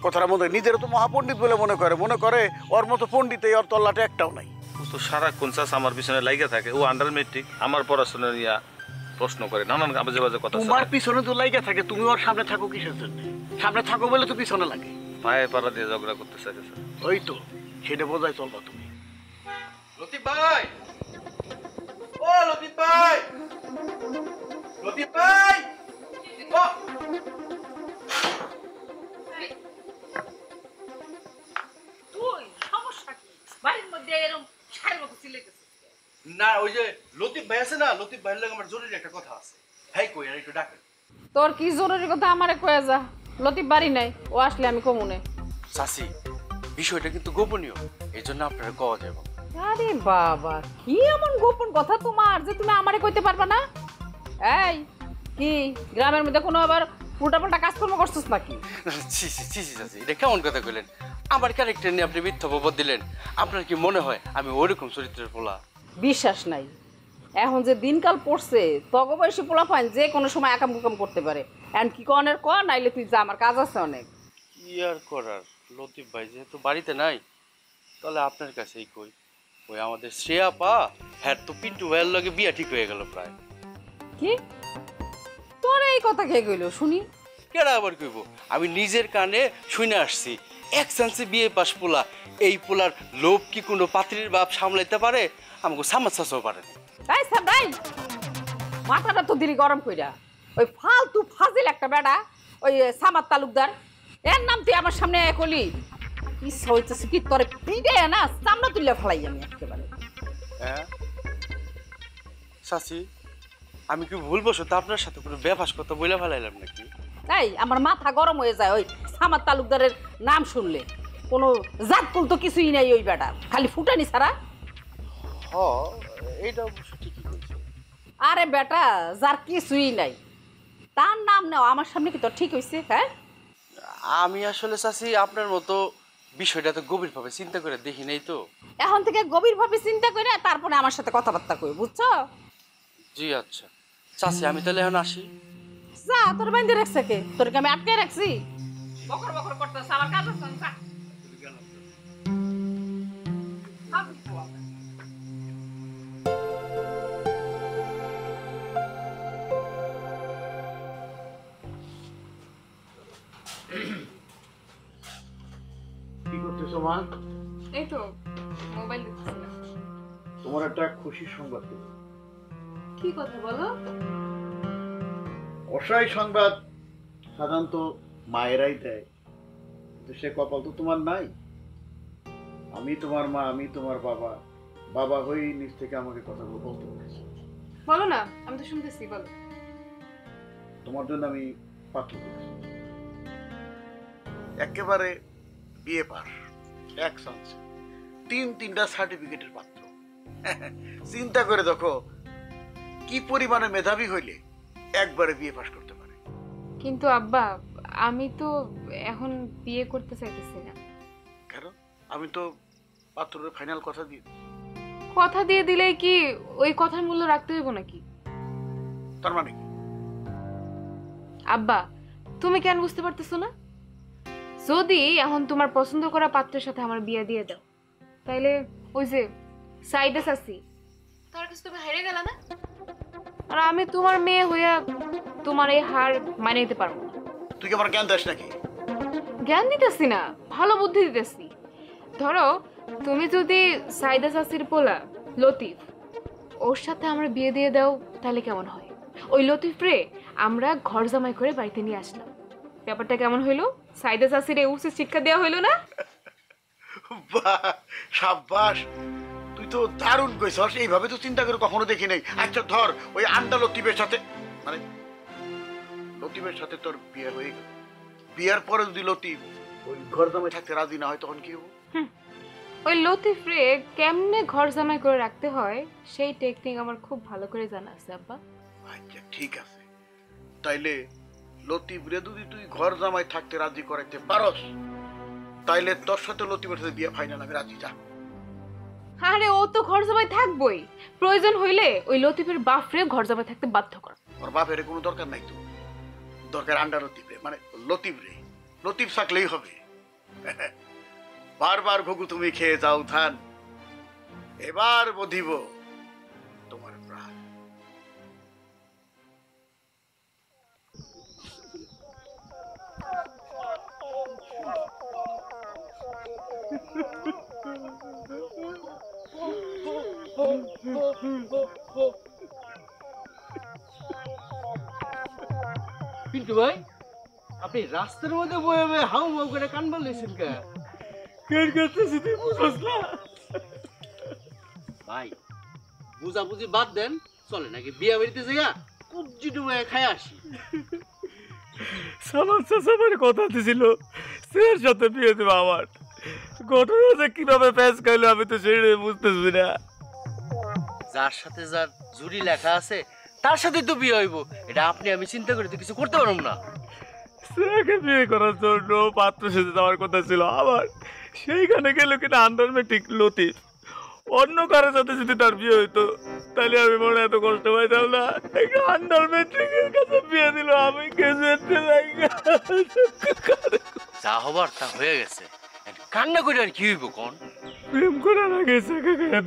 কথাটা মনে, নিজেরও তো মহাপণ্ডিত বলে মনে করে ওর মতো পণ্ডিত এই ওর তল্লাটে একটাও নাই। ও তো সারাক্ষণ চাচা আমার পিছনে লাইগা থাকে। ও আন্ডার মেট্রিক, আমার পড়াশোনা নিয়ে প্রশ্ন করে, নানান বাজে বাজে কথা। তোমার পিছনে তো লাইগা থাকে, তুমি ওর সামনে থাকো কিসের জন্য? সামনে থাকো বলে তো পিছনে লাগে। পায়ে পাড়া দিয়ে ঝগড়া করতে চাই চাচা। ওই তো সেটা বোঝাই চলবা তুমি। লতিফ ভাই, ও লতিফ ভাই, লতিফ ভাই, ও তুই সমস্যা কি? বাড়ির মধ্যে এরকম সারের মতো চিল্লাইতেছিস কেন? না, ওই যে লতিফ ভাই আছে না, লতিফ ভাইয়ের লাগে আমার জরুরি একটা কথা আছে। হ্যাঁ কই, আর একটু ডাকেন। তোর কি জরুরি কথা আমারে কয়ে যা। লতিফ বাড়ি নাই, ও আসলে আমি কমুনে। চাচি, বিষয়টা কিন্তু গোপনীয়, এই জন্য আপনারা কওয়া যাব। আরে বাবা, কি এমন গোপন কথা তোমার যে তুমি আমারে কইতে পারবা না? এই কি গ্রামের মধ্যে কোনো আবার উল্টাপাল্টা কাজকর্ম করছিস নাকি? ছি ছি ছি ছি চাচি, এটা কেমন কথা কইলেন? আমার ক্যারেক্টার নিয়ে আপনি মিথ্যা অপবাদ দিলেন। আপনার কি মনে হয় আমি ওইরকম চরিত্রের পোলা? বিশ্বাস নাই। এখন যে দিনকাল পড়ছে তগ বয়সী পোলা পান যে কোনো সময় একাম কুকাম করতে পারে। এখন কি কনের ক, নাইলে তুই যা, আমার কাজ আছে অনেক। কি আর করার, লতিফ ভাই যেহেতু বাড়িতে নাই, তাহলে আপনার কাছেই কই। ওই আমাদের শ্রেয়া পা, হ্যাঁ তো পিন্টু ভাইয়ের লগে বিয়া ঠিক হয়ে গেল প্রায়। কি তোর এই কথা কে কইলো শুনি? কেডা আবার কইব? আমি নিজের কানে শুনে আসছি। এক চান্সে বিয়ে পাস পোলা, এই পোলার লোভ কি কোনো পাত্রীর বাপ সামলাইতে পারে? আমাকে সামাজ চাচাও পারে না। তাই সাবাই, মাথাটা তো দিলি গরম কইরা। ওই ফালতু ফাজিল একটা বেটা, ওই সামাদ তালুকদার, এর নাম তুই আমার সামনে কলি। ইচ্ছা হইতেছে কি তোরে পিড়ে না সামনে তুলে ফেলাই আমি একেবারে। হ্যাঁ চাচি, আমি কি ভুল বসত আপনার সাথে কোনো বেফাস কথা বলে ফেলাইলাম নাকি? তাই আমার মাথা গরম হয়ে যায় ওই সামাদ তালুকদারের নাম শুনলে। কোনো জাতকুল তো কিছুই নাই ওই বেটা, খালি ফুটানি ছাড়া। হ, এইটা অবশ্য ঠিকই বলছে। আরে বেটা, যার কিছুই নাই তার নাম নেওয়া আমার সামনে কি তোর ঠিক হয়েছে? হ্যাঁ, আমি আসলে চাচি আপনার মতো বিষয়টা তো গভীরভাবে চিন্তা করে দেখি নাই তো। এখন থেকে গভীরভাবে চিন্তা করে তারপরে আমার সাথে কথাবার্তা কই, বুঝছো? জি আচ্ছা চাচি, আমি তাহলে এখন আসি। যা, তোর বাইন্দে রাখছে কে? তোরকে আমি আটকে রাখছি? বকর বকর করতেছ, আমার কাজ আছে। যা। কি করতেছো মা? এই তো মোবাইল দেখছিলাম। তোমার একটা খুশির সংবাদ দেব। কি কথা বলো? অসহায় সংবাদ সাধারণত মায়েরাই দেয়, কিন্তু সে কপাল তো তোমার নাই। আমি তোমার মা, আমি তোমার বাবা, বাবা হয়েই নিজ থেকে আমাকে কথাগুলো বলতে বলেছি। বলো না, আমি তো শুনতেছি, বলো। তোমার জন্য আমি পাত্র করেছি, একেবারে বিয়ে পাস, এক চান্স, তিনটা সার্টিফিকেটের পাত্র। চিন্তা করে দেখো কি পরিমাণে মেধাবী হইলে একবারে বিয়ে পাস করতে পারে। কিন্তু আব্বা, আমি তো এখন বিয়ে করতে চাইতেছি না। কেন? আমি তো পাত্রের ফাইনাল কথা দিয়ে দিই। কথা দিয়ে দিলে কি ওই কথার মূল্য রাখতে হইব নাকি? তার মানে কি? আব্বা, তুমি কেন বুঝতে পারতেছো না? যদি এখন তোমার পছন্দ করা পাত্রের সাথে আমার বিয়ে দিয়ে দাও, তাইলে ওই যে সাইডে চাচি, তার কাছে তুমি হেরে গেল না। আর আমি তোমার মেয়ে হইয়া তোমার এই হার মানে নিতে পারবো না। তুই কি আমার জ্ঞান দাস নাকি? জ্ঞান দিতেছি না, ভালো বুদ্ধি দিতেছি। ধরো তুমি যদি সাইদা চাচির পোলা লতিফ, ওর সাথে আমরা বিয়ে দিয়ে দাও, তাহলে কেমন হয়? ওই লতিফ রে আমরা ঘর জামাই করে বাড়িতে নিয়ে আসলাম, ব্যাপারটা কেমন হইলো? সাইদা চাচির এই উচিত শিক্ষা দেওয়া হইলো না? বাহ, সাব্বাস, তুই তো দারুণ কইছস। এইভাবে তো চিন্তা করে কখনো দেখি নাই। আচ্ছা ধর ওই আন্ডা লতিফের সাথে, মানে লতিফের সাথে তোর বিয়ে হয়ে গেল, বিয়ার পরে যদি লতিফ ওই ঘর জামাই থাকতে রাজি না হয়, তখন কি হবো? ওই লতিফ রে কেমনে ঘর জামাই করে রাখতে হয় সেই টেকনিক আমার খুব ভালো করে জানা আছে আব্বা। আচ্ছা ঠিক আছে, তাইলে লতিফ রে যদি তুই ঘর জামাই থাকতে রাজি করাইতে পারস, তাইলে তোর সাথে লতিফের সাথে বিয়ে ফাইনাল আমি রাজি। যা। আরে ও তো ঘর জামাই থাকবই, প্রয়োজন হইলে ওই লতিফের বাপ রে ঘর জামাই থাকতে বাধ্য কর। ওর বাপের কোনো দরকার নাই তো, দরকার আন্ডা লতিফ রে, মানে লতিফ রে। লতিফ থাকলেই হবে। বারবার ঘুঘু তুমি খেয়ে যাও ধান, এবার বধিব তোমার প্রাণ। পিন্টু ভাই, আপনি রাস্তার মধ্যে বয়ে বয়ে হাউ হাউ করে কান বলেছেন কে? কেন করতেছি তুই বুঝছ না? ভাই বুঝাবুঝি বাদ দেন, চলে নাকি বিয়া বাড়িতে যাইয়া কুজি ডুবে খাই আসি। সামান সাসামের কথা দিছিল সের সাথে বিয়ে দেবে আমার। ঘটনা যে কিভাবে প্যাঁচ খাইলো আমি তো সেটা বুঝতেছি না। যার সাথে যার জুড়ি লেখা আছে তার সাথে তো বিয়ে হইব, এটা আপনি আমি চিন্তা করে তো কিছু করতে পারব না। স্নেহাকে বিয়ে করার জন্য পাত্র সেজে যাওয়ার কথা ছিল আমার, সেইখানে গেল কিনা আন্ডার ম্যাট্রিক লতিফ। অন্য কারোর সাথে যদি তার বিয়ে হইতো তাহলে আমি মনে এত কষ্ট পাইতাম না। একটা আন্ডার ম্যাট্রিকের কাছে বিয়ে দিল, আমি গ্রাজুয়েটে যা হবার তা হয়ে গেছে, কান্না করে আর কি হইব কোন? প্রেম করার আগে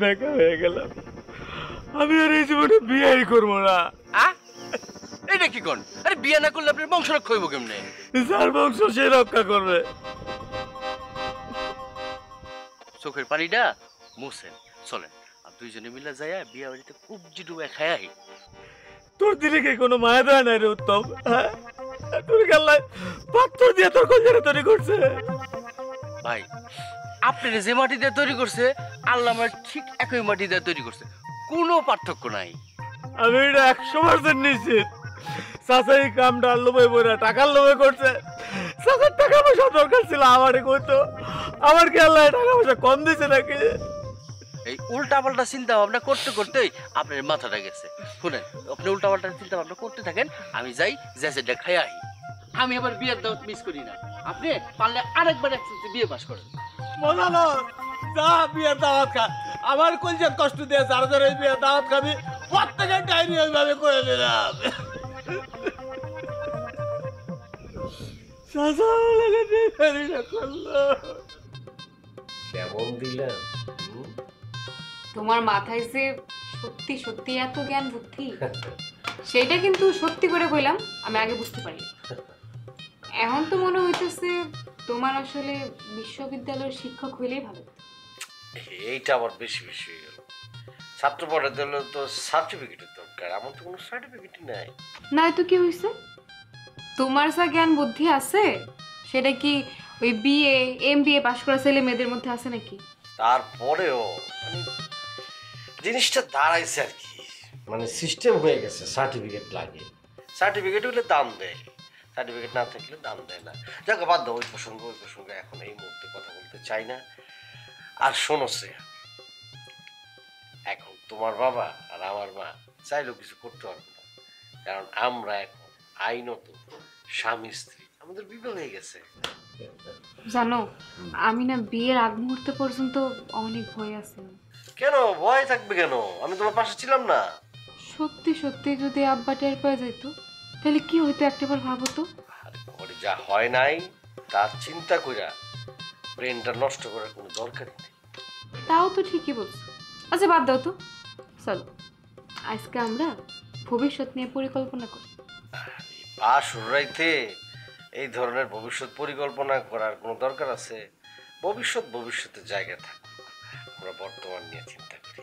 দেখা হয়ে গেলাম, আমি আর এই জীবনে বিয়েই করবো না। এটা কি কোন? আরে বিয়ে না করলে আপনার বংশ রক্ষা হইব কেমনে? যার বংশ সে রক্ষা করবে। চোখের পানিটা মুছেন, চলেন আর দুইজনে মিলে যায় বিয়ে বাড়িতে খুব জিডুবে খাই। তোর দিলে কি কোনো মায়া দেয় নাই রে উত্তম? হ্যাঁ, তোর গাল্লায় পাথর দিয়ে তোর কলজারে তৈরি করছে। ভাই আপনি যে মাটি দিয়ে তৈরি করছে আল্লাহ আমার ঠিক একই মাটি দিয়ে তৈরি করছে, কোনো পার্থক্য নাই। আমি এটা 100% নিশ্চিত। চাচা এই কামটা লোভে বইরা টাকার লোভে করছে। চাচার টাকা পয়সা দরকার ছিল আমারে কইতো, আমার কি আল্লাহ টাকা পয়সা কম দিছে নাকি? এই উল্টা পাল্টা চিন্তা ভাবনা করতে করতেই আপনার মাথাটা গেছে। শুনেন, আপনি উল্টা পাল্টা চিন্তা ভাবনা করতে থাকেন, আমি যাই যেটা খাই আহি। আমি আবার বিয়ের দাওয়াত মিস করি না, আপনি পারলে আরেকবার একসাথে বিয়ে পাস করেন। মজা না, যা বিয়ের দাওয়াত খা। আমার কলজার কষ্ট দিয়ে যারা যারা এই বিয়ের দাওয়াত খাবি প্রত্যেকের ডায়েরি ওইভাবে করে দিলাম। কেমন দিলাম? তোমার মাথায় যে সত্যি সত্যি এত জ্ঞান বুদ্ধি, সেটা কিন্তু সত্যি করে কইলাম আমি আগে বুঝতে পারি। এখন তো মনে হইতেছে তোমার আসলে বিশ্ববিদ্যালয়ের শিক্ষক হইলেই ভালো। এইটা আবার বেশি বেশি হয়ে গেল। ছাত্র পড়াতে হলে তো সার্টিফিকেটের দরকার, আমার তো কোনো সার্টিফিকেটই নাই। না তো কি হইছে? তোমার যা জ্ঞান বুদ্ধি আছে সেটা কি ওই বিএ এমবিএ পাশ করা ছেলে মেয়েদের মধ্যে আছে নাকি? তারপরেও মানে জিনিসটা দাঁড়াইছে আর কি, মানে সিস্টেম হয়ে গেছে, সার্টিফিকেট লাগে। সার্টিফিকেট হলে দাম দেয়, সার্টিফিকেট না থাকলে দাম দেয় না। যাক বাদ দাও, ওই প্রসঙ্গে এখন এই মুহূর্তে কথা বলতে চাই না। আর শোনো সে, এখন তোমার বাবা আর আমার মা চাইলেও কিছু করতে পারবো না, কারণ আমরা এখন আইনত স্বামী স্ত্রী, আমাদের বিবাহ হয়ে গেছে। জানো, আমি না বিয়ের আগ মুহূর্ত পর্যন্ত অনেক ভয় আছে। কেন ভয় থাকবে কেন? আমি তোমার পাশে ছিলাম না? সত্যি সত্যি যদি আব্বা টের পেয়ে যেত তাহলে কি হইতো একটাবার ভাবো তো। আরে ঘরে যা হয় নাই তার চিন্তা কইরা ব্রেনটা নষ্ট করার কোনো দরকারই নেই। তাও তো ঠিকই বলছো। আচ্ছা বাদ দাও তো, চলো আজকে আমরা ভবিষ্যৎ নিয়ে পরিকল্পনা করি। বাসর রাইতে এই ধরনের ভবিষ্যৎ পরিকল্পনা করার কোনো দরকার আছে? ভবিষ্যতের জায়গা থাকুক, আমরা বর্তমান নিয়ে চিন্তা করি।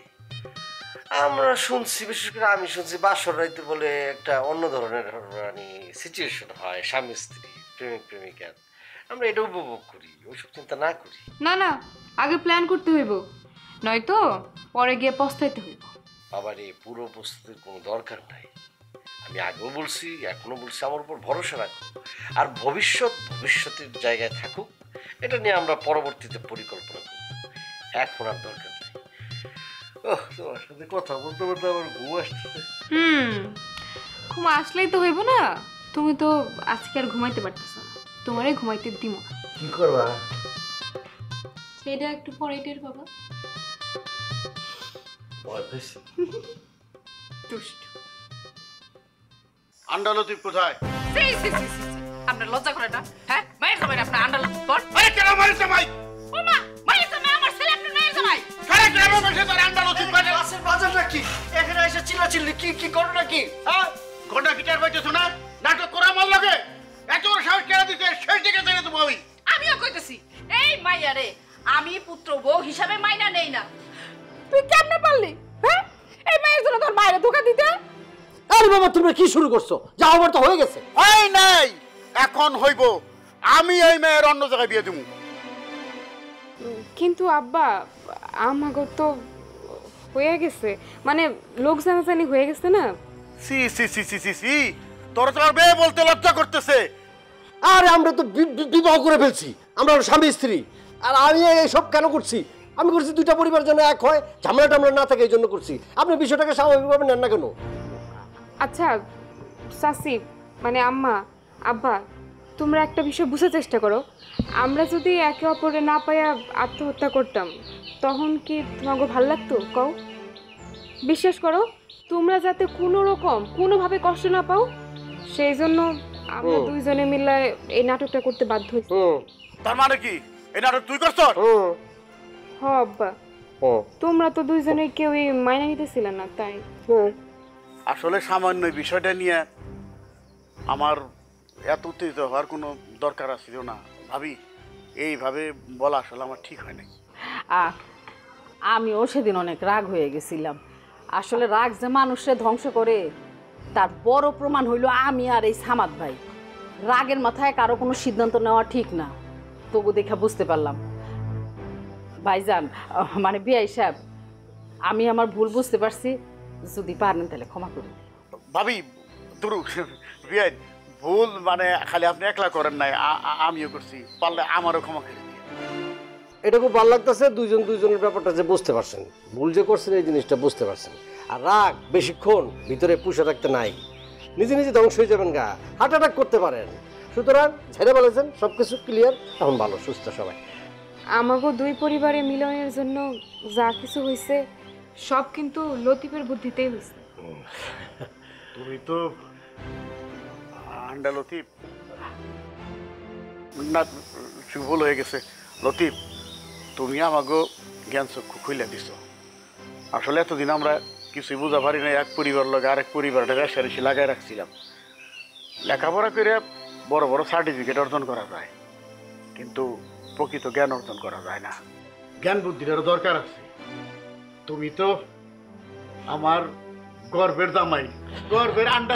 আমরা শুনছি, বিশেষ করে আমি শুনছি বাসর রাইতে বলে একটা অন্য ধরনের মানে সিচুয়েশন হয়, স্বামী স্ত্রী প্রেমিক প্রেমিকার। আমরা এটা উপভোগ করি, ওইসব চিন্তা না করি। না না, আগে প্ল্যান করতে হইব, নয়তো পরে গিয়ে পস্তাইতে হইব। আবার এই পুরো প্রস্তুতির কোনো দরকার নাই। আমি আগেও বলছি, এখনো বলছি, আমার উপর ভরসা রাখো। আর ভবিষ্যতের জায়গায় থাকুক, এটা নিয়ে আমরা পরবর্তীতে পরিকল্পনা করব। এখন আর দরকার নাই। তোমার সাথে কথা বলতে বলতে আমার ঘুম আসছে। ঘুম আসলেই তো হইব না, তুমি তো আজকে আর ঘুমাইতে পারতেছ না, তোমারে ঘুমাইতে দিব না। কি করবা? সেটা একটু পরে টের বাবা। দুষ্ট আন্ডা লতিফ কোথায়? আপনার লজ্জা করে না? হ্যাঁ, মায়ের জামাই আপনার আন্ডা লজ্জা। আরে কেন মারিস জামাই? ও মা, মায়ের জামাই আমার ছেলে, আপনার মায়ের জামাই। সারা গ্রামে বসে তোর আন্ডা লতিফ বাজে। ক্লাসের বাজারটা কি? এখানে এসে চিল্লাচিল্লি কি করো নাকি? হ্যাঁ, ঘন্টা গিটার বাজতেছ না? নাটক করা আমার লাগে? এত বড় সাহস কেন দিতে? সেই দিকে ছেড়ে দেবো আমি। আমিও কইতেছি, এই মাইয়া রে, আমি পুত্র বউ হিসাবে মাইনা নেই না। তুই কেমনে পারলি হ্যাঁ এই মায়ের জন্য তোর মায়ের ধোকা দিতে? আরে বাবা, তুমি কি শুরু করছো? যা হবার তো হয়ে গেছে। এই নাই, এখন হইব। আমি এই মেয়ের অন্য জায়গায় বিয়ে দেবো। কিন্তু আব্বা, আমাগো তো হয়ে গেছে, মানে লোক জানাজানি হয়ে গেছে না। সি সি সি সি সি সি, তোর তোমার মেয়ে বলতে লজ্জা করতেছে। আরে আমরা তো বিবাহ করে ফেলছি, আমরা স্বামী স্ত্রী। আর আমি এইসব কেন করছি? আমি করছি দুইটা পরিবার যেন এক হয়, ঝামেলা টামলা না থাকে, এই জন্য করছি। আপনি বিষয়টাকে স্বাভাবিকভাবে নেন না কেন? আচ্ছা চাচি, মানে আম্মা আব্বা, তোমরা একটা বিষয় বুঝার চেষ্টা করো, আমরা যদি একে অপরে না পাইয়া আত্মহত্যা করতাম তখন কি তোমাকে ভাল লাগতো কও? বিশ্বাস করো, তোমরা যাতে কোনো রকম কোনোভাবে কষ্ট না পাও সেই জন্য আমরা দুইজনে মিলে এই নাটকটা করতে বাধ্য হয়েছি। তার মানে কি এই নাটক তুই করছ? হ আব্বা, তোমরা তো দুইজনে কেউই মাইনা নিতেছিলে না, তাই। আসলে সামান্য বিষয়টা নিয়ে আমার এত উত্তেজিত হওয়ার কোনো দরকার ছিল না ভাবি। এইভাবে বলা আসলে আমার ঠিক হয় নাই। আমিও সেদিন অনেক রাগ হয়ে গেছিলাম। আসলে রাগ যে মানুষের ধ্বংস করে তার বড় প্রমাণ হইল আমি আর এই সামাদ ভাই। রাগের মাথায় কারো কোনো সিদ্ধান্ত নেওয়া ঠিক না, তবু দেখা বুঝতে পারলাম। ভাইজান মানে বিআই সাহেব, আমি আমার ভুল বুঝতে পারছি, যদি পারেন তাহলে ক্ষমা করুন। ভাবি দুরু বিয়াই ভুল মানে খালি আপনি একলা করেন নাই, আমিও করছি, পারলে আমারও ক্ষমা করে দিন। এটা খুব ভালো লাগতেছে, দুইজনের ব্যাপারটা যে বুঝতে পারছেন, ভুল যে করছেন এই জিনিসটা বুঝতে পারছেন। আর রাগ বেশিক্ষণ ভিতরে পুষে রাখতে নাই, নিজে নিজে ধ্বংস হয়ে যাবেন গা, হার্ট অ্যাটাক করতে পারেন। সুতরাং ছেড়ে বলেছেন, সব কিছু ক্লিয়ার, এখন ভালো সুস্থ সবাই। আমাগো দুই পরিবারের মিলনের জন্য যা কিছু হয়েছে সব কিন্তু লতিফের বুদ্ধিতেই হয়েছে। তুমি তো আন্ডা লতিফ না, ভুল হয়ে গেছে লতিফ, তুমি আমাকে জ্ঞান চক্ষু খুলে দিছ। আসলে এতদিন আমরা কিছুই বুঝা পারি না, এক পরিবার লগে আরেক পরিবারটা রেশারেশি লাগাই রাখছিলাম। লেখাপড়া করে বড় বড় সার্টিফিকেট অর্জন করা যায়, কিন্তু প্রকৃত জ্ঞান অর্জন করা যায় না। জ্ঞান বুদ্ধিটারও দরকার আছে। তুমি তো আমার গর্বের জামাই, গর্বের আন্ডা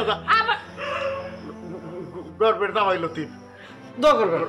গর্বের জামাই লতিফ। দোয়া করবেন।